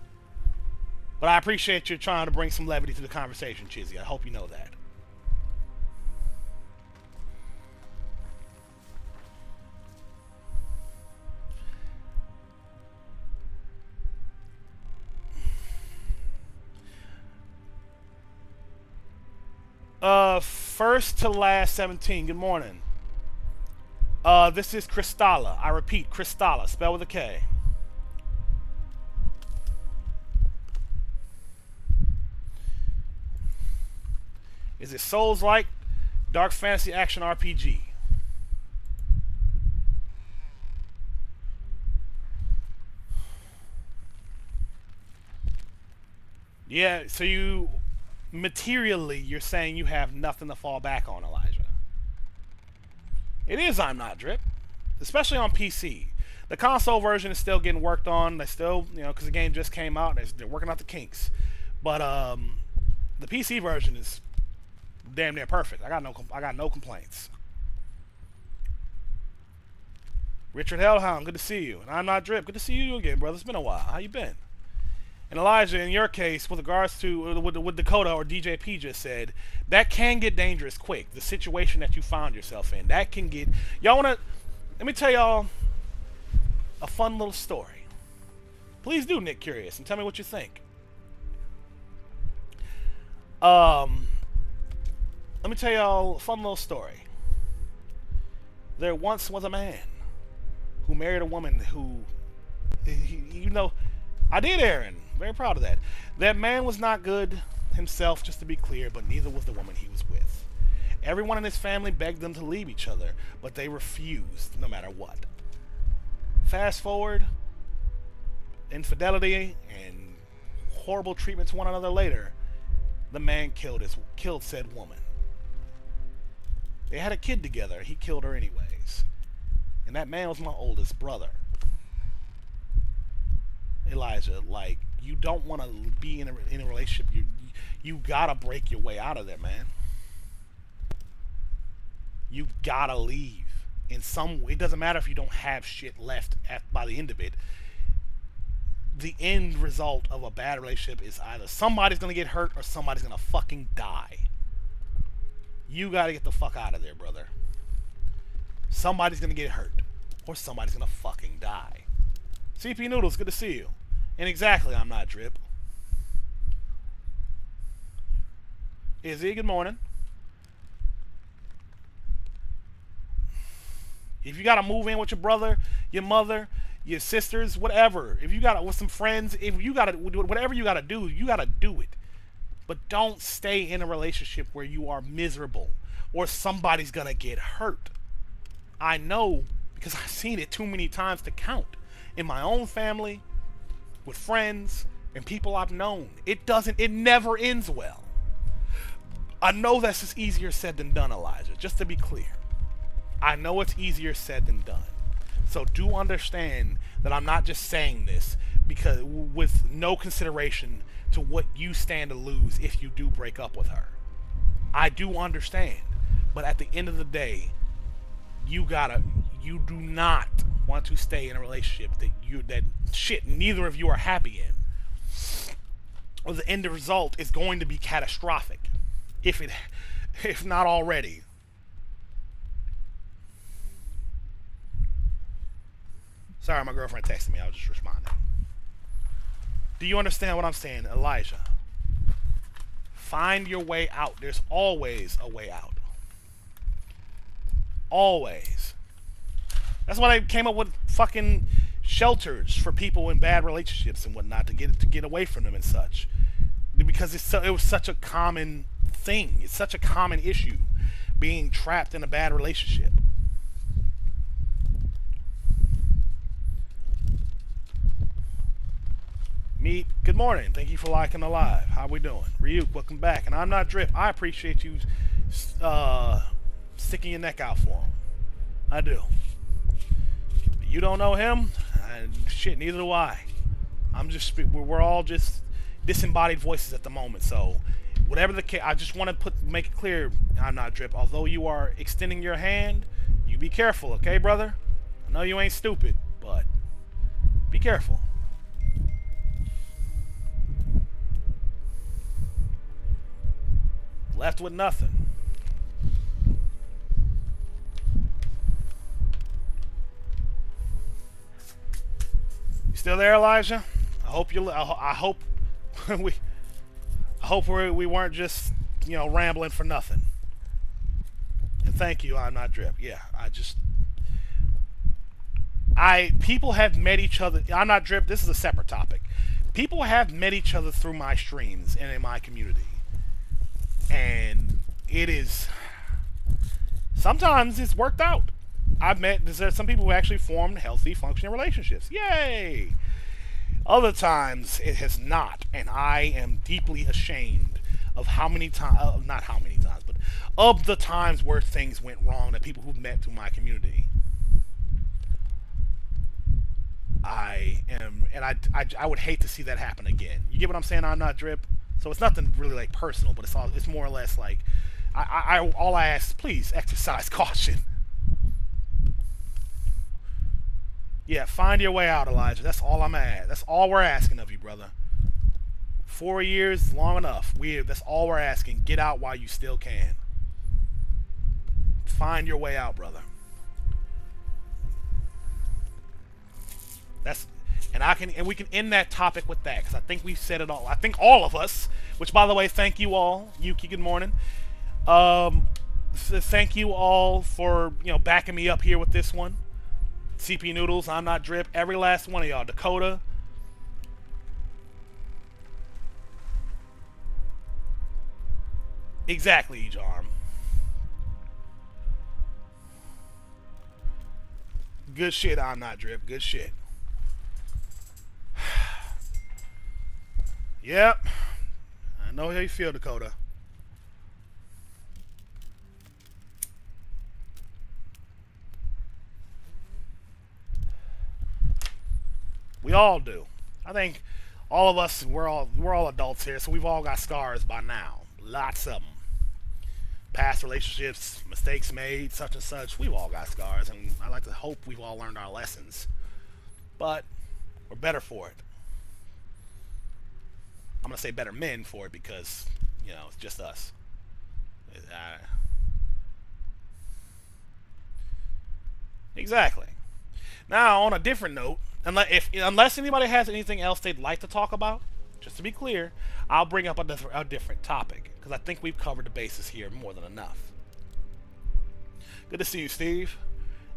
[SPEAKER 1] But I appreciate you trying to bring some levity to the conversation, Chizzy. I hope you know that. First to last 17. Good morning. This is Kristala. I repeat, Kristala, spelled with a K. Is it Souls-like, dark fantasy action RPG? Yeah, so you materially, you're saying you have nothing to fall back on, Elijah. It is I'm Not Drip, especially on PC. The console version is still getting worked on. They still, because the game just came out, they're working out the kinks. But the PC version is damn near perfect. I got no complaints. Richard Hellhound, good to see you. And I'm Not Drip, good to see you again, brother. It's been a while. How you been? And Elijah, in your case, with regards to what Dakota or DJP just said, that can get dangerous quick. The situation that you found yourself in, that can get. Let me tell y'all a fun little story. Please do, Nick Curious, and tell me what you think. Let me tell y'all a fun little story. There once was a man who married a woman who, I did, Aaron. Very proud of that. That man was not good himself, just to be clear, but neither was the woman he was with. Everyone in his family begged them to leave each other, but they refused, no matter what. Fast forward, infidelity and horrible treatment to one another later, the man killed said woman. They had a kid together. He killed her anyways. And that man was my oldest brother. Elijah, like, you don't want to be in a relationship. You gotta break your way out of there, man. You gotta leave. It doesn't matter if you don't have shit left by the end of it. The end result of a bad relationship is either somebody's gonna get hurt or somebody's gonna fucking die. You gotta get the fuck out of there, brother. Somebody's gonna get hurt or somebody's gonna fucking die. CP Noodles, good to see you. And exactly, I'm Not Drip. Izzy, good morning. If you gotta move in with your brother, your mother, your sisters, whatever, if you gotta with some friends, if you gotta whatever you gotta do it. But don't stay in a relationship where you are miserable or somebody's gonna get hurt. I know because I've seen it too many times to count. In my own family, with friends and people I've known. It never ends well. I know that's just easier said than done, Elijah, just to be clear. I know it's easier said than done. So do understand that I'm not just saying this because with no consideration to what you stand to lose if you do break up with her. I do understand. But at the end of the day, you do not want to stay in a relationship that neither of you are happy in. Or the end result is going to be catastrophic. If not already. Sorry, my girlfriend texted me. I was just responding. Do you understand what I'm saying, Elijah? Find your way out. There's always a way out. Always. That's why they came up with fucking shelters for people in bad relationships and whatnot to get away from them and such. Because it was such a common thing. It's such a common issue, being trapped in a bad relationship. Meet, good morning. Thank you for liking the live. How we doing? Ryuk, welcome back. And I'm not Drip. I appreciate you sticking your neck out for him. I do. You don't know him? And shit, neither do I. We're all just disembodied voices at the moment. So, whatever the case, I just want to make it clear, I'm not Drip. Although you are extending your hand, you be careful, okay, brother? I know you ain't stupid, but be careful. Left with nothing. You still there, Elijah? I hope we weren't just, rambling for nothing. And thank you, I'm not Drip. Yeah, people have met each other. I'm not Drip. This is a separate topic. People have met each other through my streams and in my community. And sometimes it's worked out. There's some people who actually formed healthy, functioning relationships. Yay! Other times it has not, and I am deeply ashamed of not how many times, but of the times where things went wrong that people who've met through my community. I would hate to see that happen again. You get what I'm saying? I'm not Drip. So it's nothing really like personal, but it's more or less like all I ask is please exercise caution. Yeah, find your way out, Elijah. That's all I'm at. That's all we're asking of you, brother. 4 years is long enough. That's all we're asking. Get out while you still can. Find your way out, brother. And we can end that topic with that, because I think we've said it all. I think all of us, which by the way, thank you all. Yuki, good morning. Thank you all for backing me up here with this one. CP Noodles, I'm not Drip. Every last one of y'all. Dakota. Exactly, Ejarm. Good shit, I'm not Drip. Good shit. Yep. I know how you feel, Dakota. We all do. I think all of us, we're all adults here, so we've all got scars by now. Lots of them. Past relationships, mistakes made, such and such. We've all got scars, and I like to hope we've all learned our lessons. But we're better for it. I'm going to say better men for it because, it's just us. Exactly. Now, on a different note, unless anybody has anything else they'd like to talk about, just to be clear, I'll bring up a different topic because I think we've covered the bases here more than enough. Good to see you, Steve.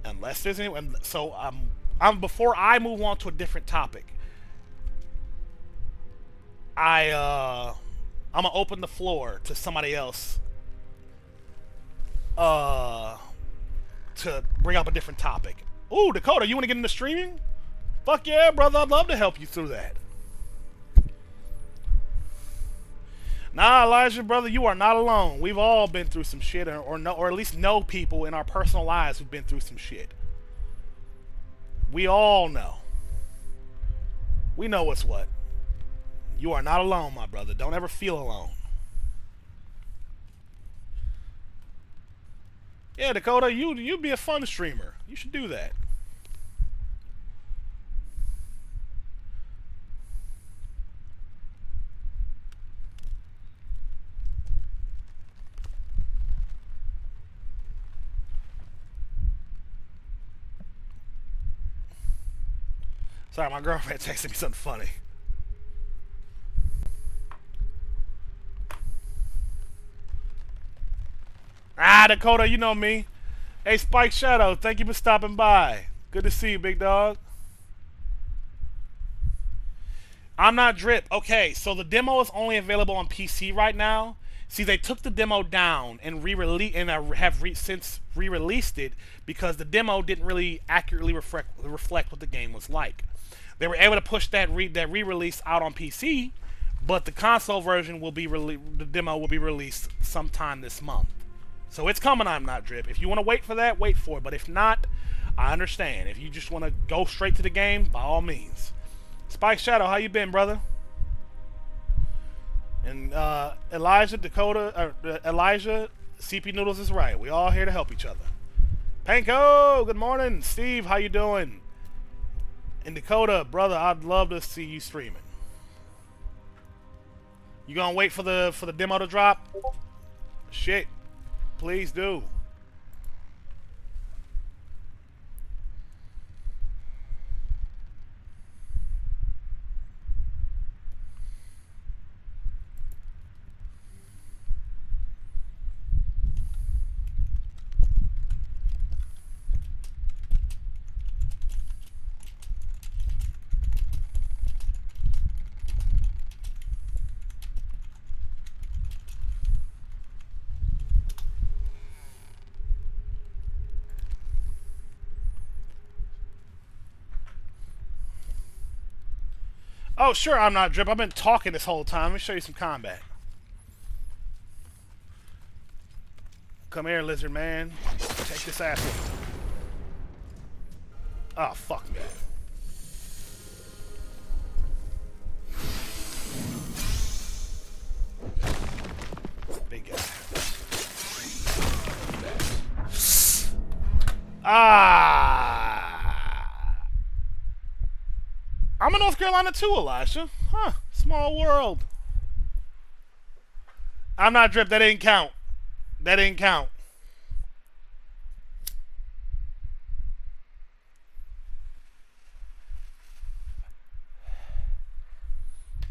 [SPEAKER 1] Unless there's anyone, so before I move on to a different topic, I'm gonna open the floor to somebody else to bring up a different topic. Ooh, Dakota, you want to get into streaming? Fuck yeah, brother, I'd love to help you through that. Ah, Elijah, brother, you are not alone. We've all been through some shit, or at least know people in our personal lives who've been through some shit. We all know. We know what's what. You are not alone, my brother. Don't ever feel alone. Yeah, Dakota, you'd be a fun streamer. You should do that. Sorry, my girlfriend texted me something funny. Ah, Dakota, you know me. Hey, Spike Shadow, thank you for stopping by. Good to see you, big dog. I'm not Drip. Okay, so the demo is only available on PC right now. See, they took the demo down and have since re-released it because the demo didn't really accurately reflect what the game was like. They were able to push that re-release out on PC, but the console version will be the demo will be released sometime this month. So it's coming. I'm not Drip. If you want to wait for that, wait for it. But if not, I understand. If you just want to go straight to the game, by all means. Spike Shadow, how you been, brother? And Elijah, CP Noodles is right. We all here to help each other. Panko, good morning. Steve, how you doing? And Dakota, brother, I'd love to see you streaming. You gonna wait for the demo to drop? Shit, please do. Oh, sure, I'm not Drip. I've been talking this whole time. Let me show you some combat. Come here, lizard man. Take this ass. Oh, fuck me. Big guy. Ah. I'm in North Carolina too, Elisha. Huh. Small world. I'm not Drip. That didn't count. That didn't count.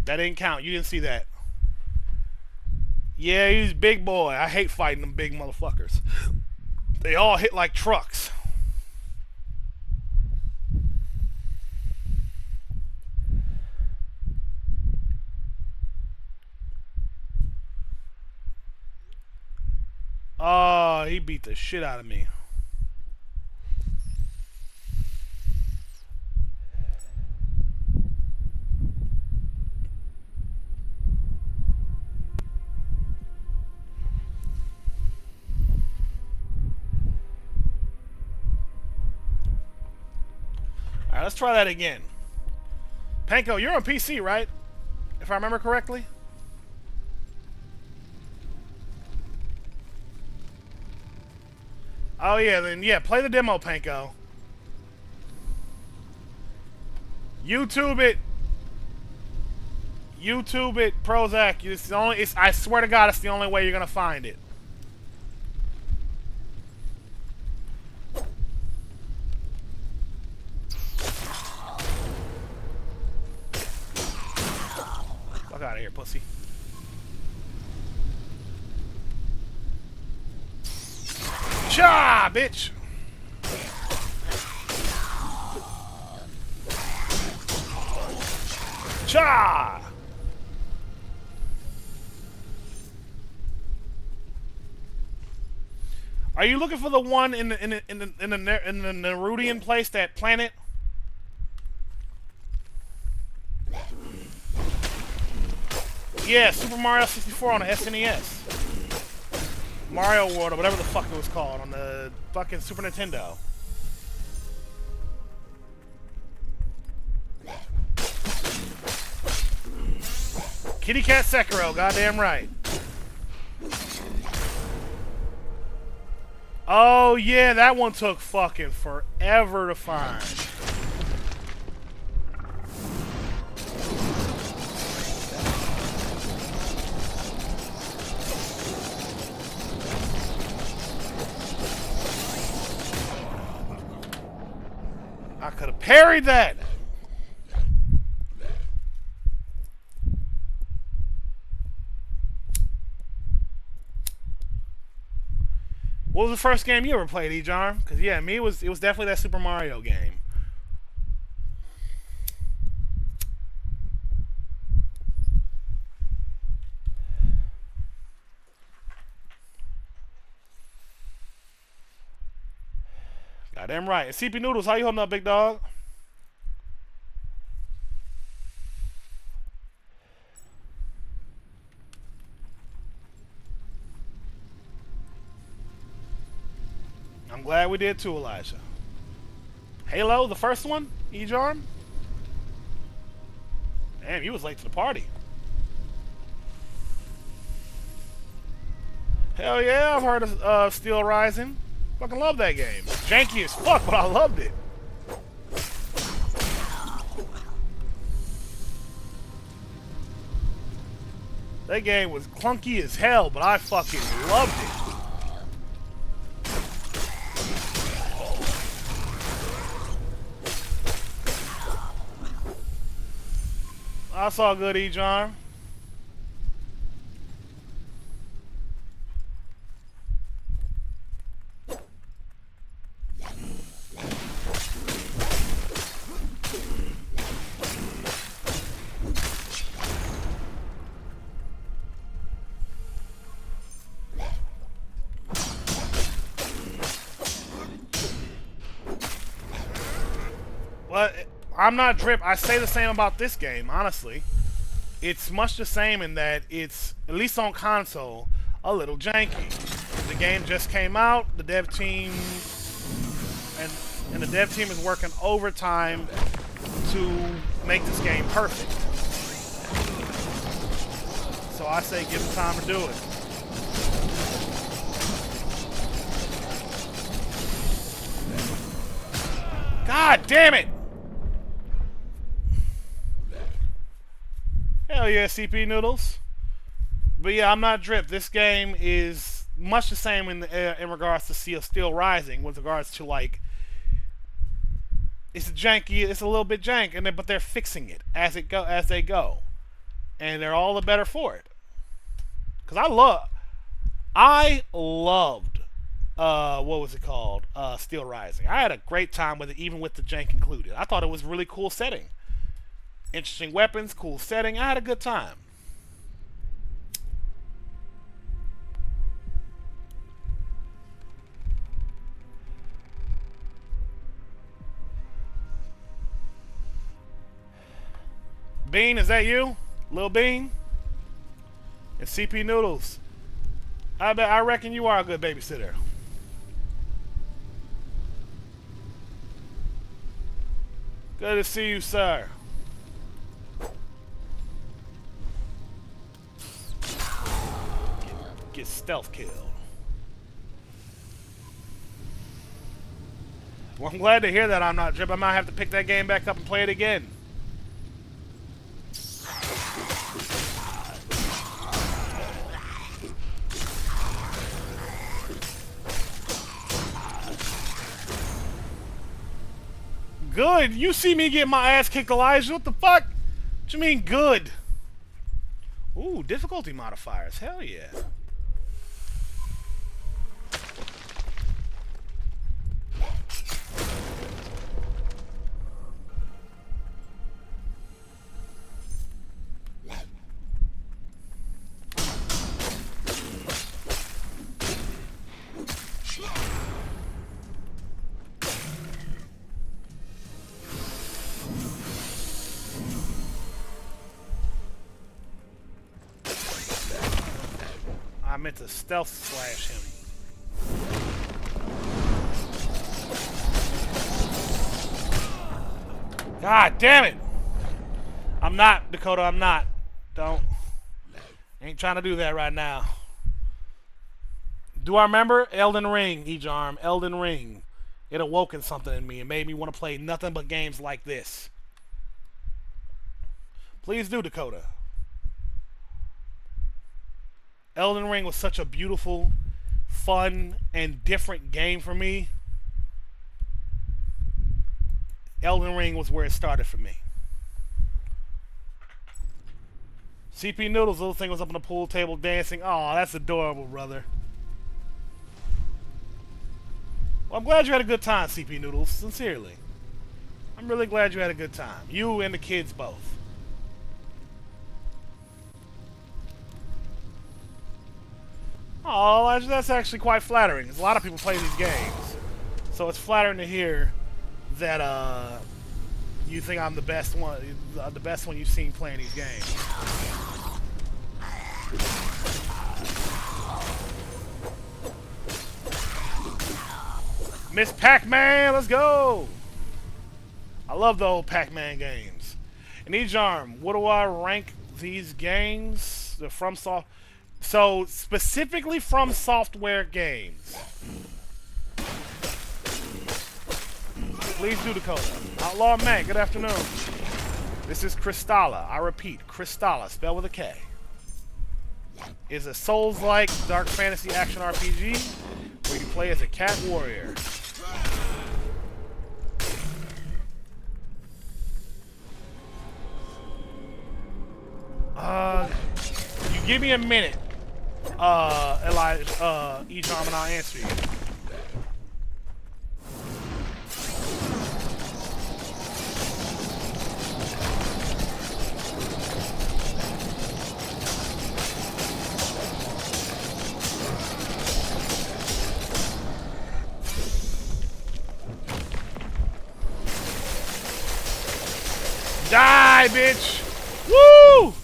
[SPEAKER 1] That didn't count. You didn't see that. Yeah, he's big boy. I hate fighting them big motherfuckers. They all hit like trucks. Oh, he beat the shit out of me. Alright, let's try that again. Panko, you're on PC, right? If I remember correctly? Oh yeah, then yeah, play the demo, Panko. YouTube it. YouTube it, Prozac. It's the only. I swear to God, it's the only way you're gonna find it. Fuck out of here, pussy. Cha, bitch. Cha. Are you looking for the one in the Nerudian place, that planet? Yeah, Super Mario 64 on the SNES. Mario World or whatever the fuck it was called on the fucking Super Nintendo. Kitty Cat Sekiro, goddamn right. Oh yeah, that one took fucking forever to find. I could have parried that. What was the first game you ever played, E-Jarm? Because yeah, me it was definitely that Super Mario game. Goddamn right. And CP Noodles, how you holding up, big dog? I'm glad we did too, Elijah. Halo, the first one, E-Jarm? Damn, you was late to the party. Hell yeah, I've heard of Steel Rising. Fucking love that game. Janky as fuck, but I loved it. That game was clunky as hell, but I fucking loved it. I saw good, E-Jarm. Well, I'm not drip. I say the same about this game, honestly. It's much the same in that it's, at least on console, a little janky. The game just came out, the dev team and the dev team is working overtime to make this game perfect. So I say give them time to do it. God damn it! Hell yeah, CP Noodles. But yeah, I'm not drip. This game is much the same in regards to Steel Rising, with regards to like it's janky. It's a little bit jank, and but they're fixing it as they go, and they're all the better for it. Cause I loved what was it called? Steel Rising. I had a great time with it, even with the jank included. I thought it was a really cool setting. Interesting weapons, cool setting. I had a good time. Bean, is that you? Lil Bean? And CP Noodles. I reckon you are a good babysitter. Good to see you, sir. Get stealth killed. Well, I'm glad to hear that I'm not drip. I might have to pick that game back up and play it again. Good. You see me get my ass kicked, Elijah. What the fuck? What you mean good? Ooh, difficulty modifiers. Hell yeah. meant to stealth slash him. God damn it! I'm not, Dakota, I'm not. Don't. Ain't trying to do that right now. Do I remember? Elden Ring, Ejarm. Elden Ring. It awoken something in me and made me want to play nothing but games like this. Please do, Dakota. Elden Ring was such a beautiful, fun, and different game for me. Elden Ring was where it started for me. CP Noodles, little thing was up on the pool table dancing. Aw, that's adorable, brother. Well, I'm glad you had a good time, CP Noodles. Sincerely. I'm really glad you had a good time. You and the kids both. Oh, that's actually quite flattering. Because a lot of people play these games. So it's flattering to hear that you think I'm the best one you've seen playing these games. Miss Pac-Man, let's go! I love the old Pac-Man games. And Ejarm, what do I rank these games? The FromSoft. So specifically From Software games. Please do, Dakota. Outlaw Matt, good afternoon. This is Kristala. I repeat, Kristala, spelled with a K. Is a Souls-like dark fantasy action RPG where you play as a cat warrior. You give me a minute, Ejarm, and I'll answer you. Die, bitch! Woo!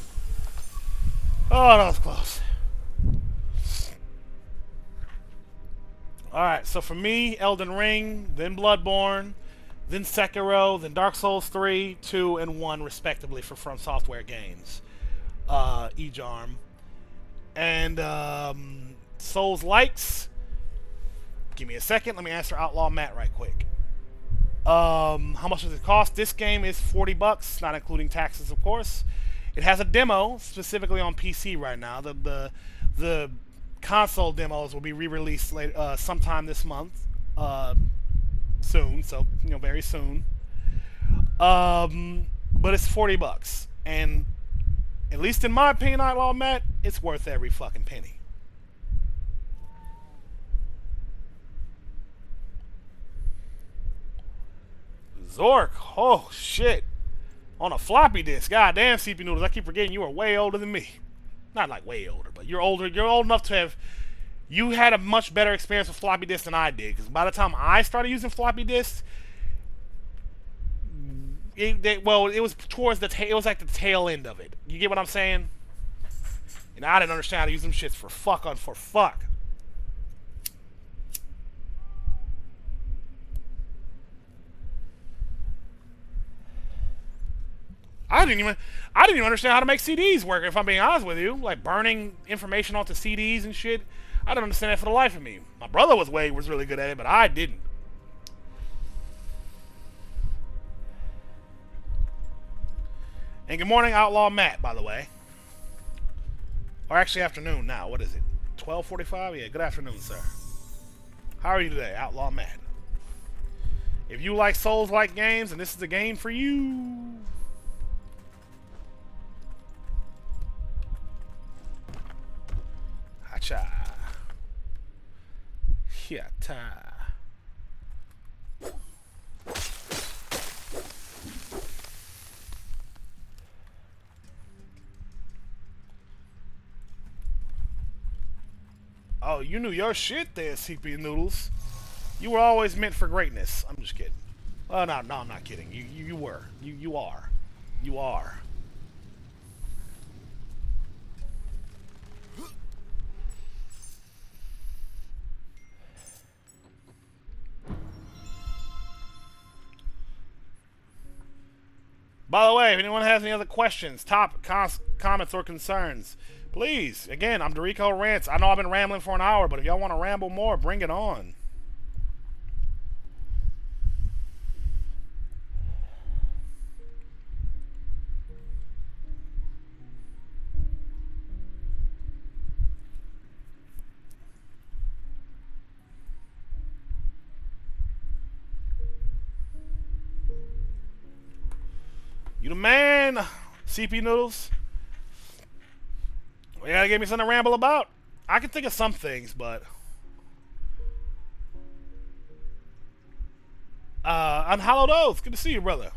[SPEAKER 1] Oh, that was close. Alright, so for me, Elden Ring, then Bloodborne, then Sekiro, then Dark Souls 3, 2, and 1, respectively, for From Software games. Ejarm. And Souls likes. Give me a second. Let me answer Outlaw Matt right quick. How much does it cost? This game is $40, not including taxes, of course. It has a demo specifically on PC right now. The console demos will be re-released later, sometime this month, soon. So very soon. But it's $40, and at least in my opinion, Outlaw Matt, it's worth every fucking penny. Zork, oh shit. On a floppy disk. God damn, CP Noodles, I keep forgetting you are way older than me. Not like way older, but you're older. You're old enough to have... You had a much better experience with floppy disks than I did. Because by the time I started using floppy disks... it was towards the... It was like the tail end of it. You get what I'm saying? And I didn't understand how to use them shits for fuck. I didn't even understand how to make CDs work, if I'm being honest with you. Like burning information onto CDs and shit. I didn't understand that for the life of me. My brother was really good at it, but I didn't. And good morning, Outlaw Matt, by the way. Or actually afternoon now. What is it? 12:45? Yeah, good afternoon, sir. How are you today, Outlaw Matt? If you like Souls-like games, and this is the game for you... Hacha. Hiata. Oh, you knew your shit there, CP Noodles. You were always meant for greatness. I'm just kidding. Oh, no, I'm not kidding. You were. You are. You are. By the way, if anyone has any other questions, comments, or concerns, please, again, I'm Dorico Rants. I know I've been rambling for an hour, but if y'all want to ramble more, bring it on. You the man, CP Noodles. You gotta give me something to ramble about. I can think of some things, but Unhallowed Oath. Good to see you, brother.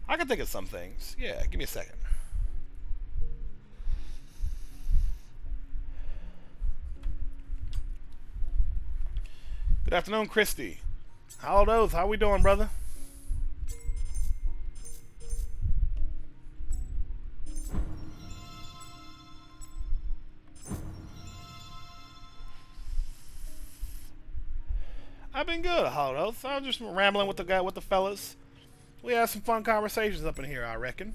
[SPEAKER 1] I can think of some things. Yeah, give me a second. Good afternoon, Christy. Hallowed Oath, how we doing, brother? I've been good, Hallowed Oath. I'm just rambling with the fellas. We had some fun conversations up in here, I reckon.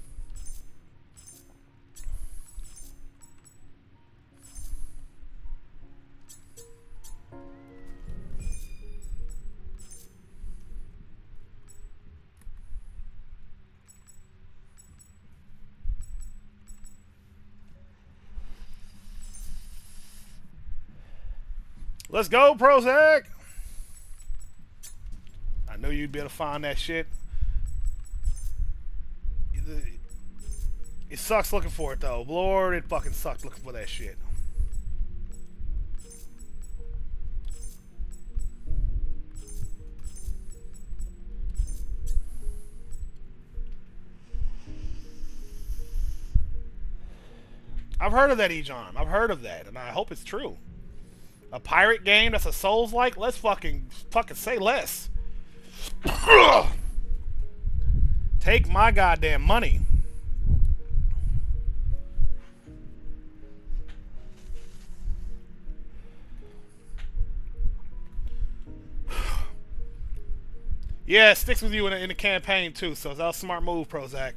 [SPEAKER 1] Let's go, Prozac! I knew you'd be able to find that shit. It sucks looking for it, though. Lord, it fucking sucks looking for that shit. I've heard of that, E-John. I've heard of that, and I hope it's true. A pirate game that's a Souls-like? Let's fucking say less. Take my goddamn money. Yeah, it sticks with you in the campaign too, so that was a smart move, Prozac.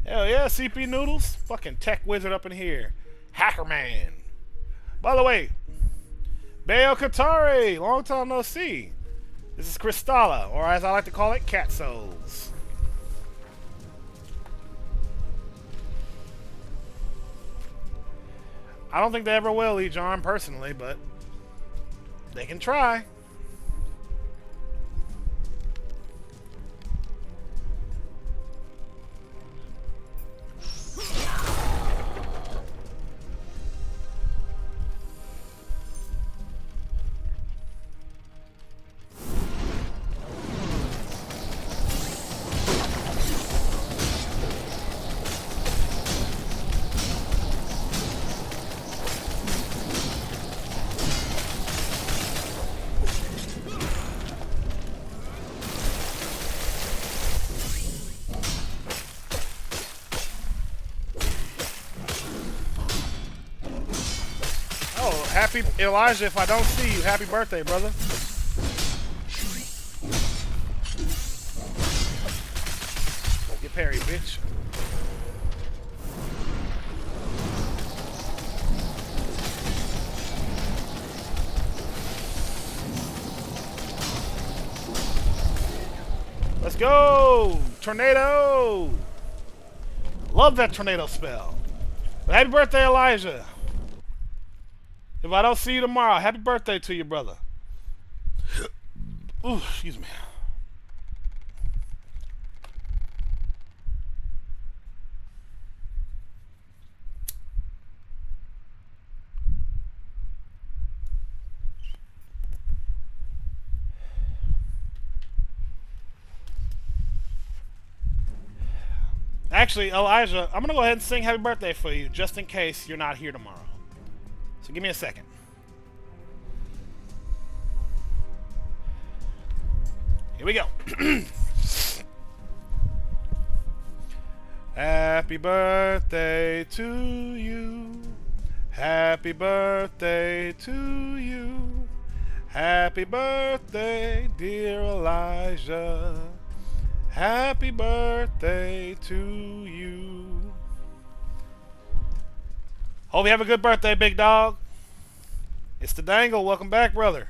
[SPEAKER 1] Hell yeah, CP Noodles. Fucking tech wizard up in here. Hacker man. By the way, Bayo Katari, long time no see. This is Kristala, or as I like to call it, Cat Souls. I don't think they ever will, E-John, personally, but they can try. Happy Elijah, if I don't see you, happy birthday, brother. Get parry, bitch. Let's go! Tornado! Love that tornado spell. But happy birthday, Elijah. If I don't see you tomorrow, happy birthday to you, brother. Ooh, excuse me. Actually, Elijah, I'm gonna go ahead and sing happy birthday for you, just in case you're not here tomorrow. So give me a second. Here we go. Happy birthday to you. Happy birthday to you. Happy birthday, dear Elijah. Happy birthday to you. Hope you have a good birthday, big dog. It's the Dangle. Welcome back, brother.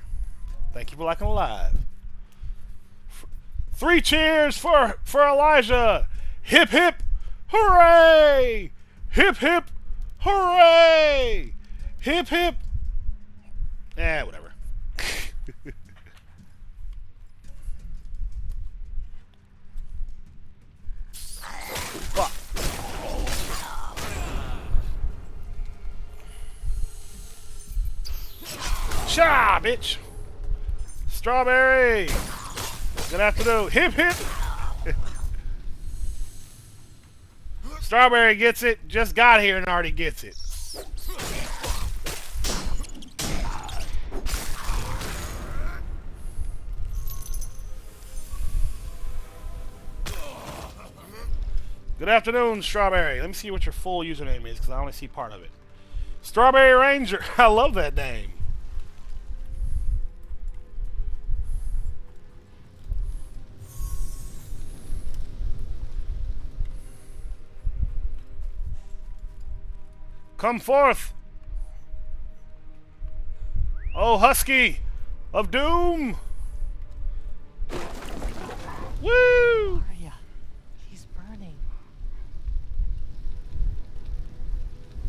[SPEAKER 1] Thank you for liking live. 3 cheers for Elijah. Hip hip hooray! Hip hip hooray! Hip hip. Whatever. Fuck. Cha, bitch. Strawberry. Good afternoon. Hip hip. Strawberry gets it. Just got here and already gets it. Good afternoon, Strawberry. Let me see what your full username is, because I only see part of it. Strawberry Ranger. I love that name. Come forth, oh Husky of Doom! Woo!
[SPEAKER 2] Arya, he's burning.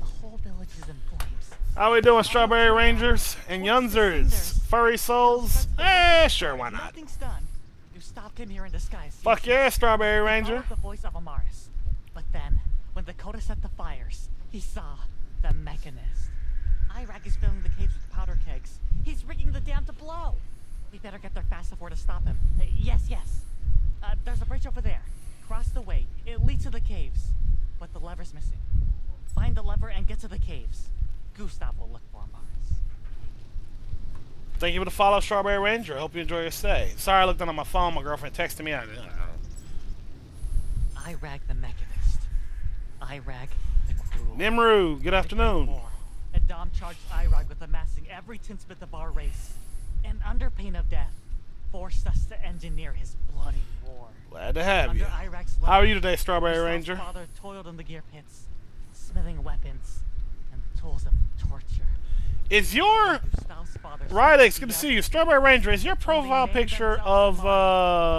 [SPEAKER 2] The whole village is in flames.
[SPEAKER 1] How we doing, Strawberry Rangers and Yunzers? Furry souls? Sure, why not?
[SPEAKER 2] Nothing's done. You stopped him here in disguise.
[SPEAKER 1] Fuck yeah, Strawberry Ranger.
[SPEAKER 2] The voice of Amaris. But then, when the Coda set the fires, he saw the Mechanist. Iraq is filling the caves with powder kegs. He's rigging the dam to blow. We better get there fast before to stop him. Yes. There's a bridge over there. Cross the way. It leads to the caves. But the lever's missing. Find the lever and get to the caves. Gustav will look for Amaris.
[SPEAKER 1] Thank you for the follow, Strawberry Ranger. I hope you enjoy your stay. Sorry I looked down on my phone. My girlfriend texted me.
[SPEAKER 2] Iraq the Mechanist. Iraq the Cruel.
[SPEAKER 1] Nimrud, good afternoon.
[SPEAKER 2] And Dom charged Iraq with amassing every tinsmith of our race, and under pain of death, forced us to engineer his bloody war.
[SPEAKER 1] Glad to have you.
[SPEAKER 2] Iraq's
[SPEAKER 1] How are you today, Strawberry Ranger?
[SPEAKER 2] His father toiled in the gear pits, smithing weapons and tools of torture.
[SPEAKER 1] Is your Rydex, good to see you. Strawberry Ranger, is your profile picture of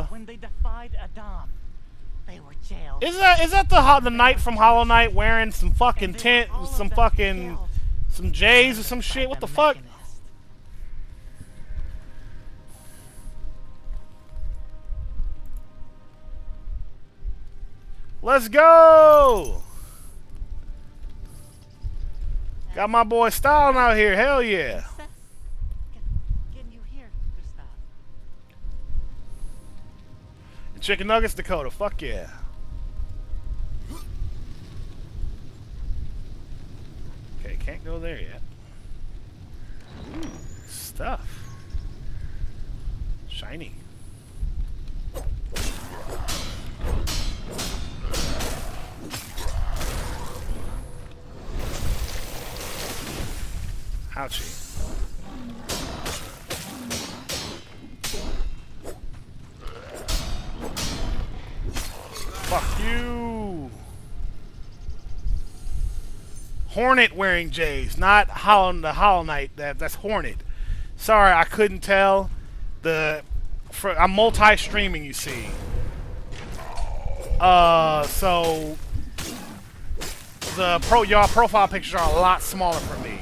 [SPEAKER 2] when they defied Adam, they were jailed.
[SPEAKER 1] Is that the knight from Hollow Knight wearing some fucking tent, some J's or some shit? What the fuck? Let's go! Got my boy Styling out here, hell yeah.
[SPEAKER 2] Can you hear, Kristala?
[SPEAKER 1] And Chicken Nuggets, Dakota, fuck yeah. Okay, can't go there yet. Ooh, stuff. Shiny. Ouchie. Fuck you. Hornet wearing J's, not the Hollow Knight. That's Hornet. Sorry, I couldn't tell. I'm multi-streaming, you see. So y'all profile pictures are a lot smaller for me.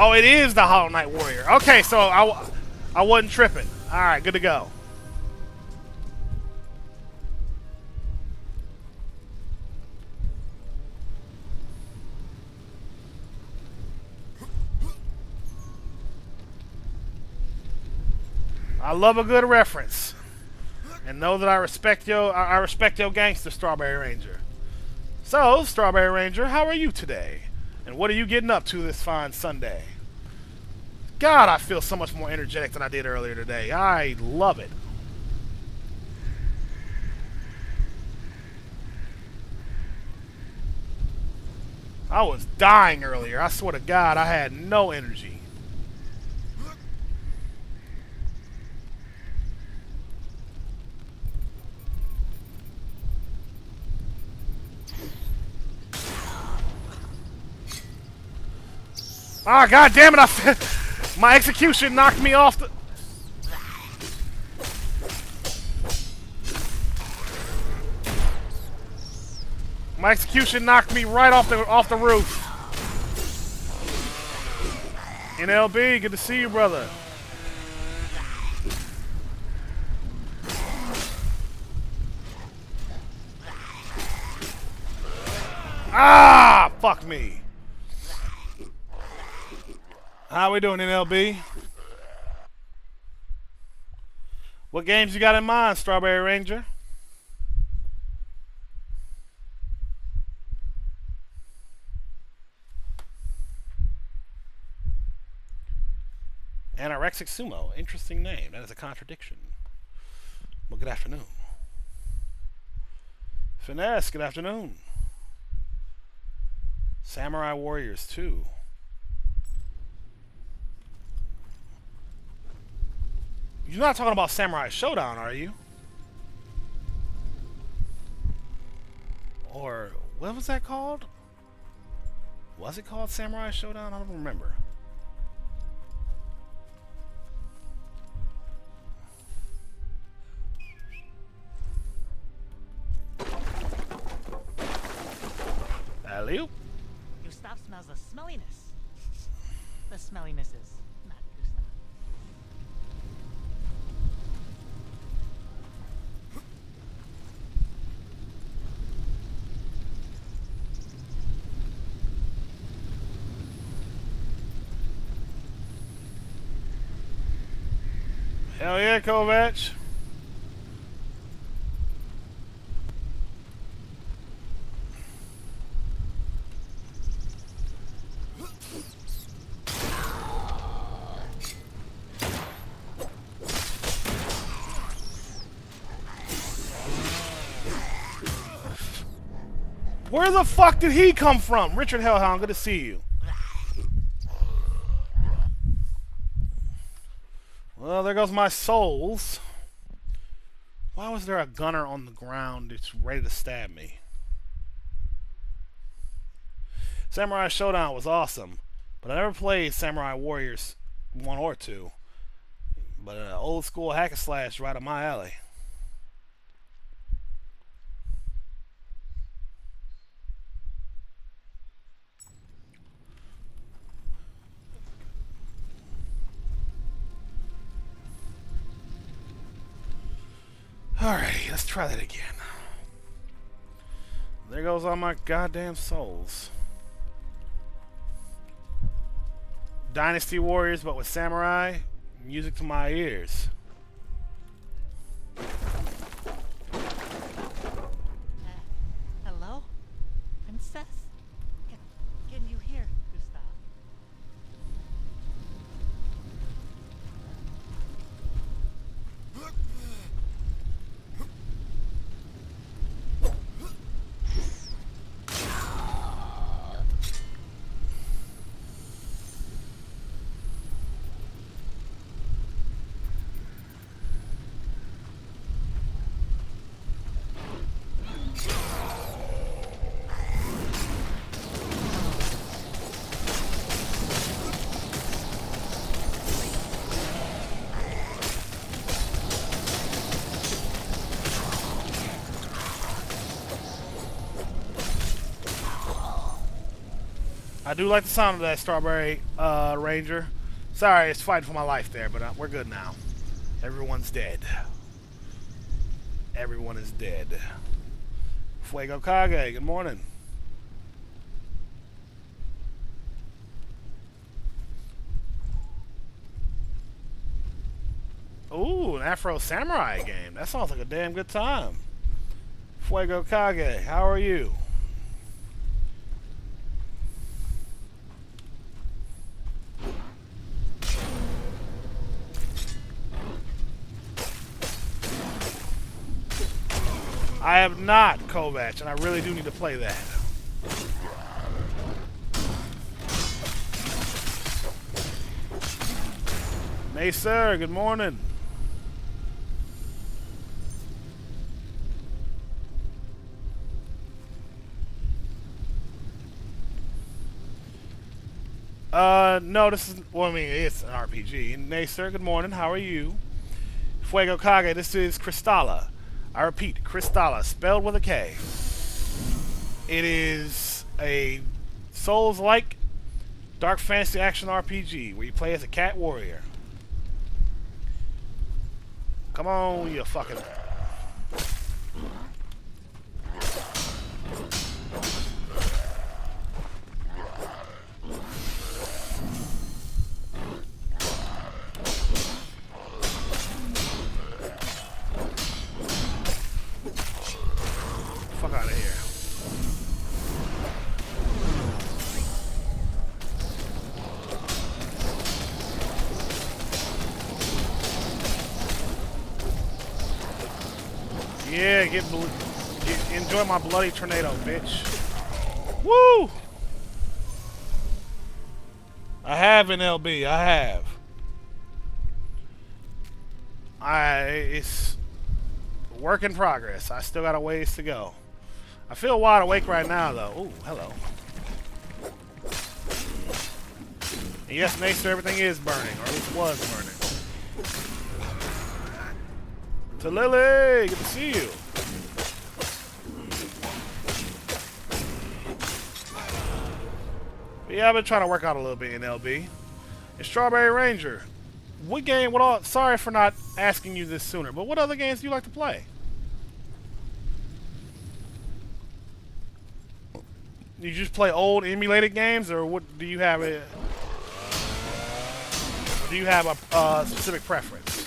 [SPEAKER 1] Oh, it is the Hollow Knight Warrior. Okay, so I wasn't tripping. All right, good to go. I love a good reference. And know that I respect your gangster, Strawberry Ranger. So, Strawberry Ranger, how are you today? And what are you getting up to this fine Sunday? God, I feel so much more energetic than I did earlier today. I love it. I was dying earlier. I swear to God, I had no energy. Ah, God damn it! My execution knocked me off the... My execution knocked me right off the roof. NLB, good to see you, brother. Ah, fuck me. How we doing, NLB? What games you got in mind, Strawberry Ranger? Anorexic Sumo. Interesting name. That is a contradiction. Well, good afternoon. Finesse, good afternoon. Samurai Warriors 2. You're not talking about Samurai Showdown, are you? Or what was that called? Was it called Samurai Showdown? I don't remember. Alley-oop.
[SPEAKER 2] Gustav smells the smelliness. The smellinesses, not Gustav.
[SPEAKER 1] Hell yeah, Kovac. Where the fuck did he come from? Richard Hellhound, good to see you. Well, there goes my souls. Why was there a gunner on the ground that's ready to stab me? Samurai Showdown was awesome, but I never played Samurai Warriors 1 or 2. But old school hack and slash right up my alley. Alrighty, let's try that again. There goes all my goddamn souls. Dynasty Warriors, but with samurai, music to my ears.
[SPEAKER 2] Hello? Princess? Can you hear, Gustav?
[SPEAKER 1] I do like the sound of that, Strawberry Ranger. Sorry, it's fighting for my life there, but we're good now. Everyone's dead. Everyone is dead. Fuego Kage, good morning. Ooh. an Afro Samurai game. That sounds like a damn good time. Fuego Kage, how are you? I have not Kovac, and I really do need to play that. Hey, sir, good morning. No, this is, well, I mean, it's an RPG. Nay, sir, good morning. How are you? Fuego Kage, this is Kristala. I repeat, Kristala, spelled with a K. It is a Souls-like dark fantasy action RPG where you play as a cat warrior. Come on, you fucking... Fuck out of here. Yeah, enjoy my bloody tornado, bitch. Woo! I have an LB. I have. It's work in progress. I still got a ways to go. I feel wide awake right now, though. Ooh, hello. And yes, Nacer, everything is burning, or at least was burning. To Lily, good to see you. But yeah, I've been trying to work out a little bit in LB. And Strawberry Ranger, what game? What all? Sorry for not asking you this sooner, but what other games do you like to play? You just play old emulated games, or what? Do you have a? Do you have a specific preference?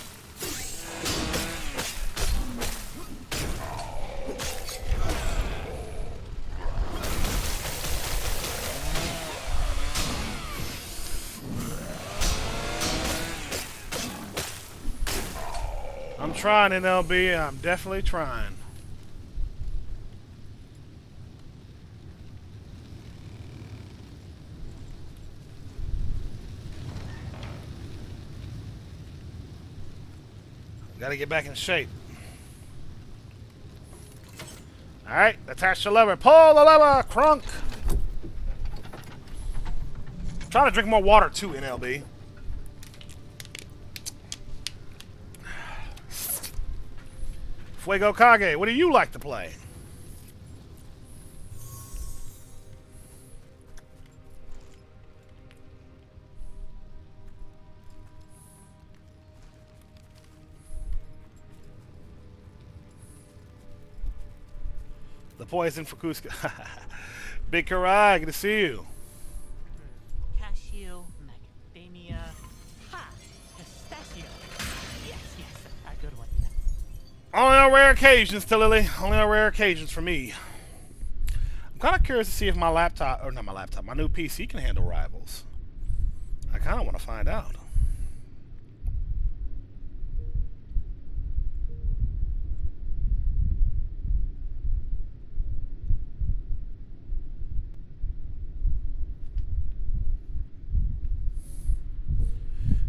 [SPEAKER 1] I'm trying, NLB. I'm definitely trying. Gotta get back in shape. Alright, attach the lever. Pull the lever, crunk! I'm trying to drink more water too, NLB. Fuego Kage, what do you like to play? The poison for Cusco. Big Karai, good to see you.
[SPEAKER 2] Cashew, macadamia, ha, pistachio. Yes, a good one.
[SPEAKER 1] Only on rare occasions, Lily. Only on rare occasions for me. I'm kind of curious to see if my laptop, or not my laptop, my new PC can handle Rivals. I kind of want to find out.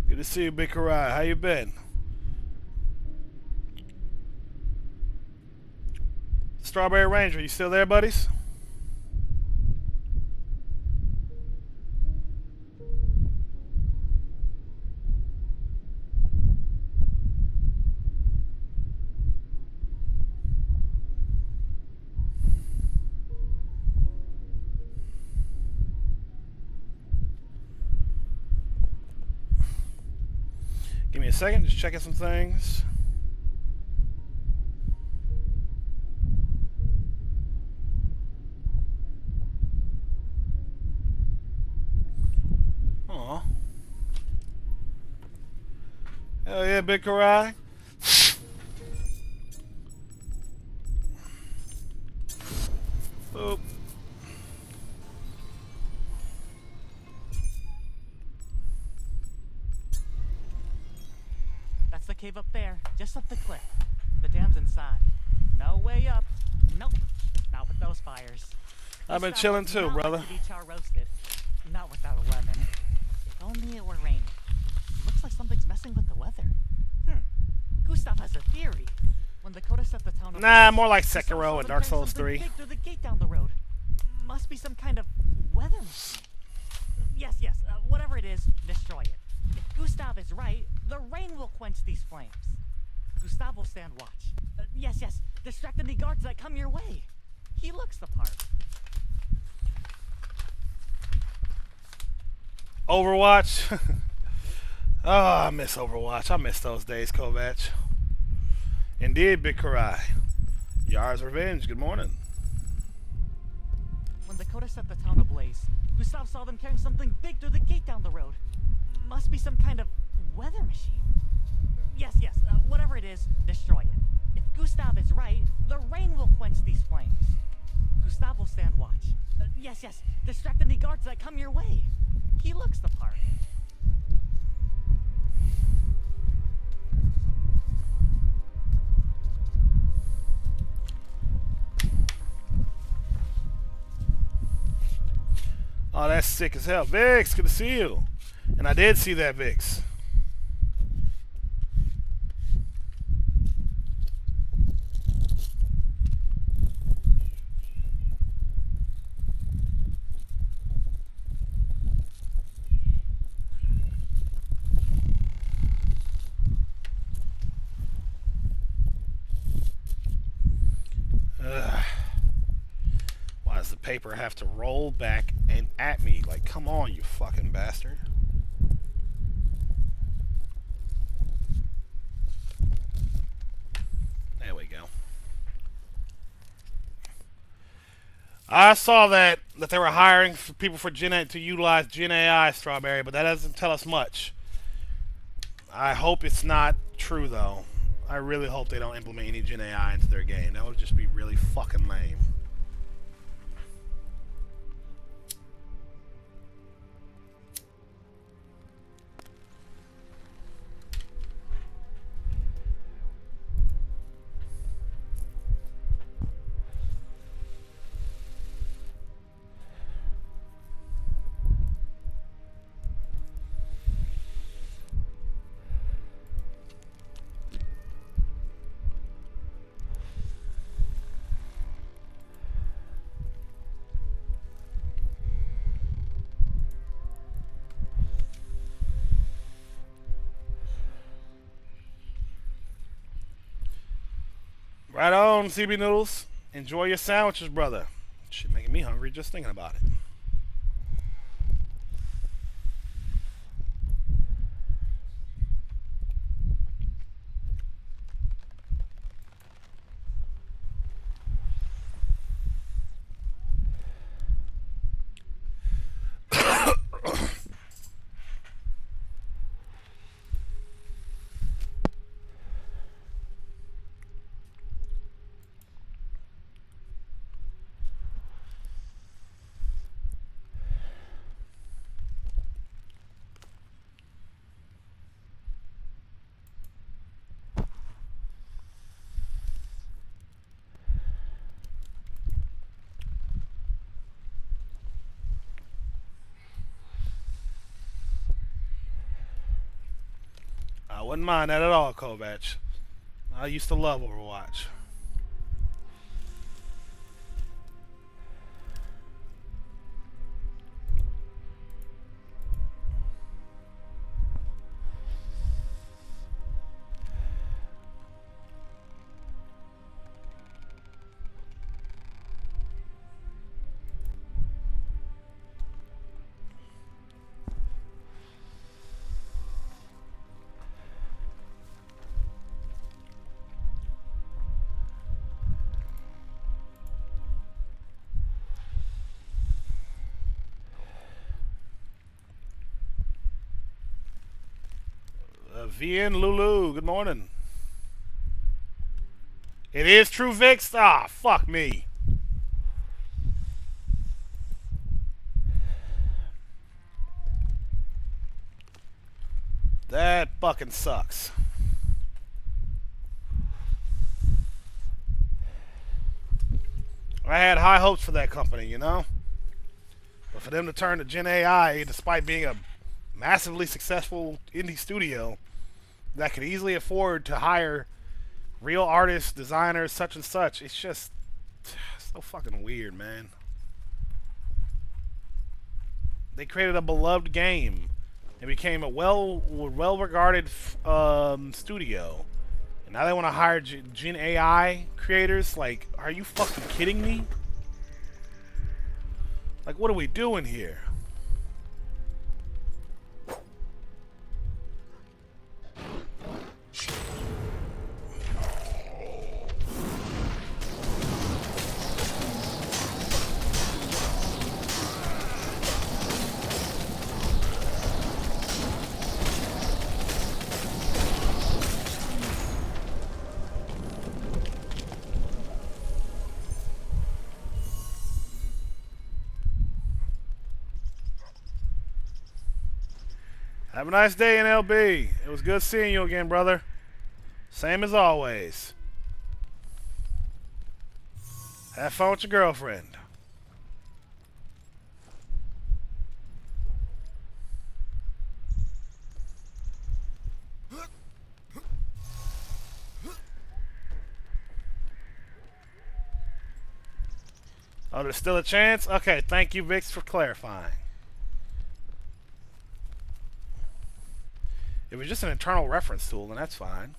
[SPEAKER 1] Good to see you, Big Karai. How you been? Strawberry Ranger, you still there, buddies? Give me a second, just checking some things. Aw. Hell yeah, Big Karai. Boop.
[SPEAKER 2] That's the cave up there, just up the cliff. The dam's inside. No way up. Nope. Not with those fires.
[SPEAKER 1] I've been chilling too, brother.
[SPEAKER 2] To be char roasted. Not without a lemon. If only it were raining. Looks like something's messing with the weather. Gustav has a theory. When the Coda set the town
[SPEAKER 1] Nah, more like Sekiro and Dark Souls 3.
[SPEAKER 2] Big through the gate down the road. Must be some kind of weather machine. Yes, whatever it is, destroy it. If Gustav is right, the rain will quench these flames. Gustav will stand watch. Yes, distract any guards that come your way. He looks the part.
[SPEAKER 1] Overwatch. Oh, I miss Overwatch. I miss those days, Kovac. Indeed, Big Karai. Yar's Revenge, good morning.
[SPEAKER 2] When the Coda set the town ablaze, Gustav saw them carrying something big through the gate down the road. Must be some kind of weather machine. Yes, whatever it is, destroy it. If Gustav is right, the rain will quench these flames. Gustav will stand watch. Yes, distract any guards that come your way. He looks the part.
[SPEAKER 1] Oh, that's sick as hell. Vix, good to see you. And I did see that, Vix. Why does the paper have to roll back and at me? Like, come on, you fucking bastard. There we go. I saw that they were hiring for people for to utilize Gen AI, Strawberry, but that doesn't tell us much. I hope it's not true, though. I really hope they don't implement any Gen AI into their game. That would just be really fucking lame. Right on, CB Noodles. Enjoy your sandwiches, brother. Shit making me hungry just thinking about it. I wouldn't mind that at all, Kovac. I used to love Overwatch. VN Lulu, good morning. It is true, Vix? Ah, fuck me. That fucking sucks. I had high hopes for that company, you know? But for them to turn to Gen AI, despite being a massively successful indie studio that could easily afford to hire real artists, designers, such and such, it's just so fucking weird, man. They created a beloved game. It became a well-regarded studio. And now they want to hire Gen AI creators? Like, are you fucking kidding me? Like, what are we doing here? Have a nice day, NLB. It was good seeing you again, brother. Same as always. Have fun with your girlfriend. Oh, there's still a chance? Okay, thank you, Vix, for clarifying. If it's just an internal reference tool, then that's fine.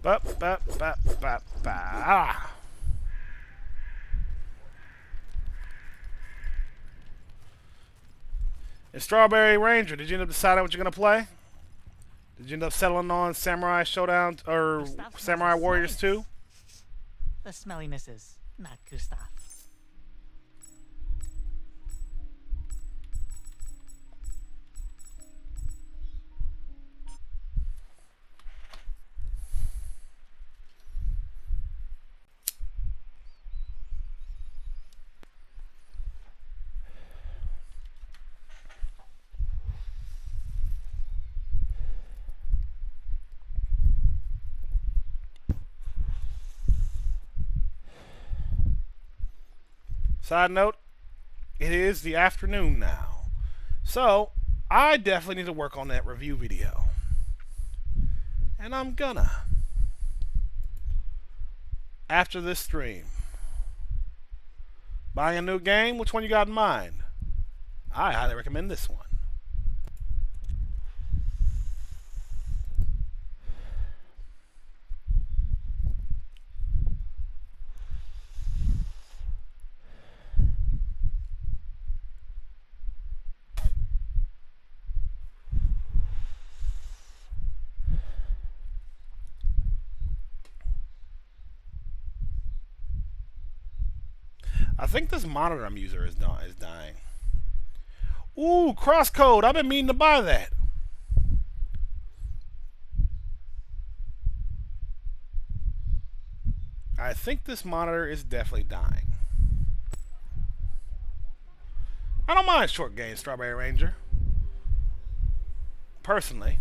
[SPEAKER 1] And Strawberry Ranger, did you end up deciding what you're going to play? Did you end up settling on Samurai Showdown or Samurai Warriors 2?
[SPEAKER 2] The smelliness is not Gustav.
[SPEAKER 1] Side note, it is the afternoon now. So, I definitely need to work on that review video. And I'm gonna. After this stream. Buying a new game? Which one you got in mind? I highly recommend this one. I think this monitor I'm using is dying. Ooh, crosscode. I've been meaning to buy that. I think this monitor is definitely dying. I don't mind short games, Strawberry Ranger. Personally.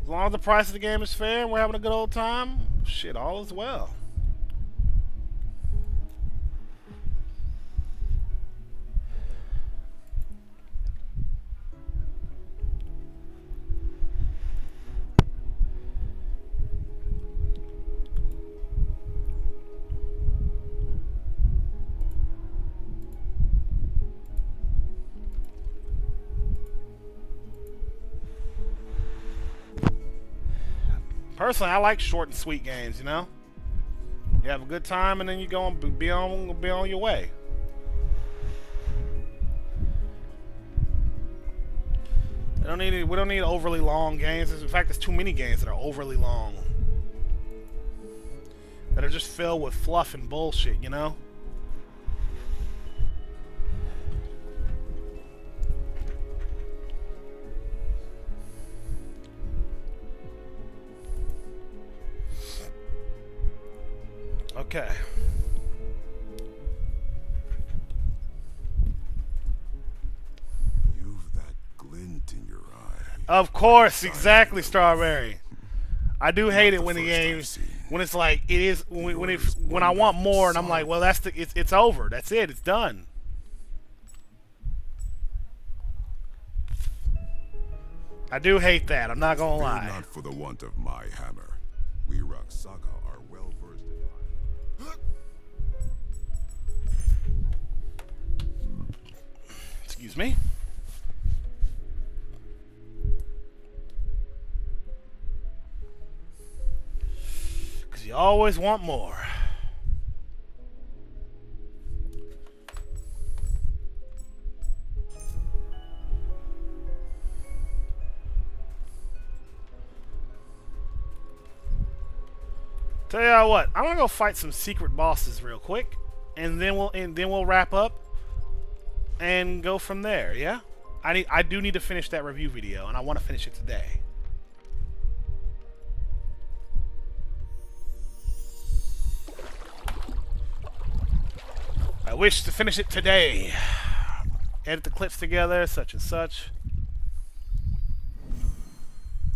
[SPEAKER 1] As long as the price of the game is fair and we're having a good old time, shit, all is well. Personally, I like short and sweet games, you know? You have a good time and then you go and be on your way. We don't need overly long games. In fact, there's too many games that are overly long. That are just filled with fluff and bullshit, you know? Okay.
[SPEAKER 3] You've that glint in your eye.
[SPEAKER 1] Of course, exactly, Strawberry. I do hate it when the game, when it's like it is when I want more and I'm like, well, it's over. That's it. It's done. I do hate that. I'm not gonna lie.
[SPEAKER 3] Not for the want of my hammer. We Rock Saga are well versed in mine.
[SPEAKER 1] Excuse me. Because you always want more. Tell you what, I'm gonna go fight some secret bosses real quick, and then we'll wrap up and go from there. Yeah, I do need to finish that review video, and I want to finish it today. I wish to finish it today. Edit the clips together, such and such.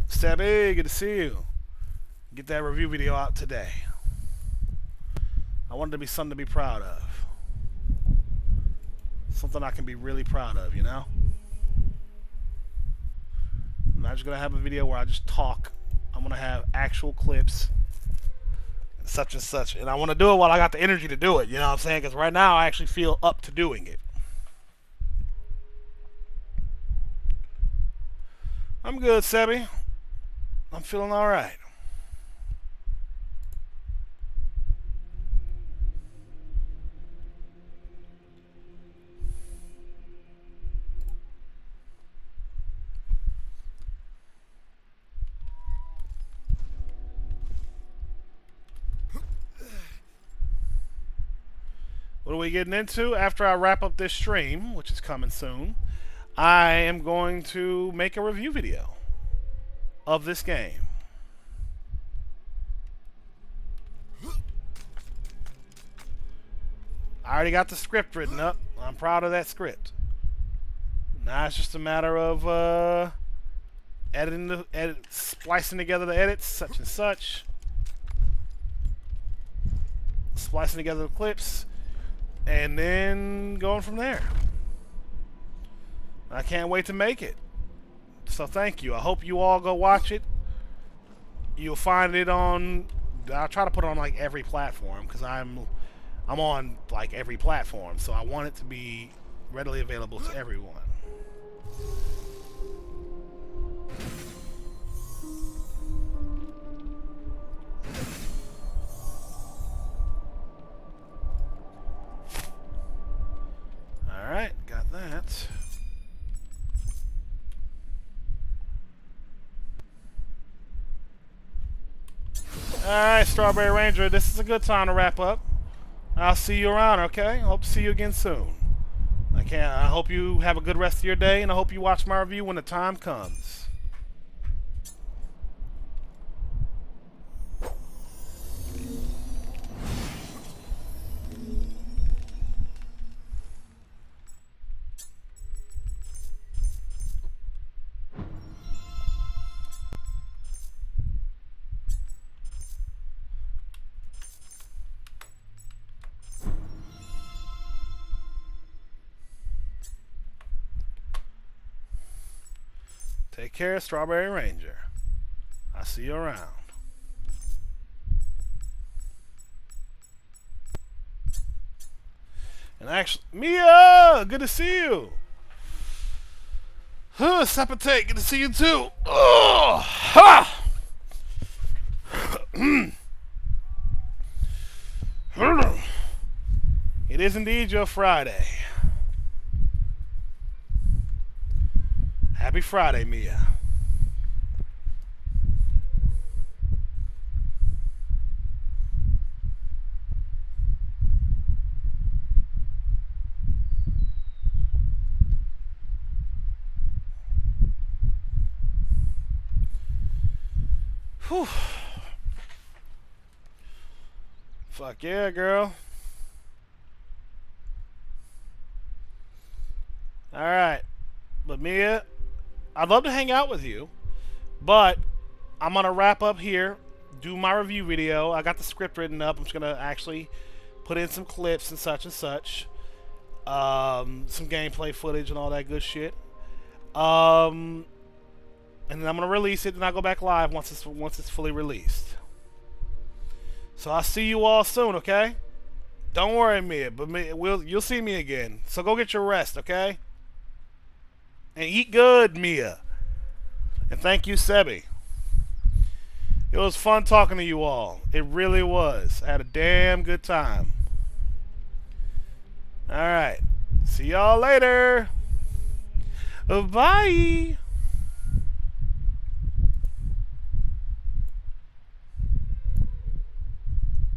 [SPEAKER 1] Stabby, good to see you. Get that review video out today. I want it to be something to be proud of. Something I can be really proud of, you know? I'm not just going to have a video where I just talk. I'm going to have actual clips. Such and such. And I want to do it while I got the energy to do it, you know what I'm saying? Because right now I actually feel up to doing it. I'm good, Sebby. I'm feeling alright. What are we getting into? After I wrap up this stream, which is coming soon, I am going to make a review video of this game. I already got the script written up. I'm proud of that script. Now it's just a matter of splicing together the edits, such and such. Splicing together the clips. And then going from there. I can't wait to make it. So thank you. I hope you all go watch it. You'll find it on... I'll try to put it on like every platform because I'm on like every platform. So I want it to be readily available to everyone. Alright, got that. Alright, Strawberry Ranger, this is a good time to wrap up. I'll see you around, okay? Hope to see you again soon. I hope you have a good rest of your day, and I hope you watch my review when the time comes. Take care, Strawberry Ranger. I'll see you around. And actually, Mia! Good to see you! Sapate, good to see you too! Oh, ha! It is indeed your Friday. Happy Friday, Mia. Whew. Fuck yeah, girl. Alright. But Mia, I'd love to hang out with you. But I'm going to wrap up here, do my review video. I got the script written up. I'm just going to actually put in some clips and such. Some gameplay footage and all that good shit. And then I'm going to release it and I'll go back live once it's fully released. So I'll see you all soon, okay? Don't worry, Mia, but you'll see me again. So go get your rest, okay? And eat good, Mia. And thank you, Sebi. It was fun talking to you all. It really was. I had a damn good time. Alright. See y'all later. Bye.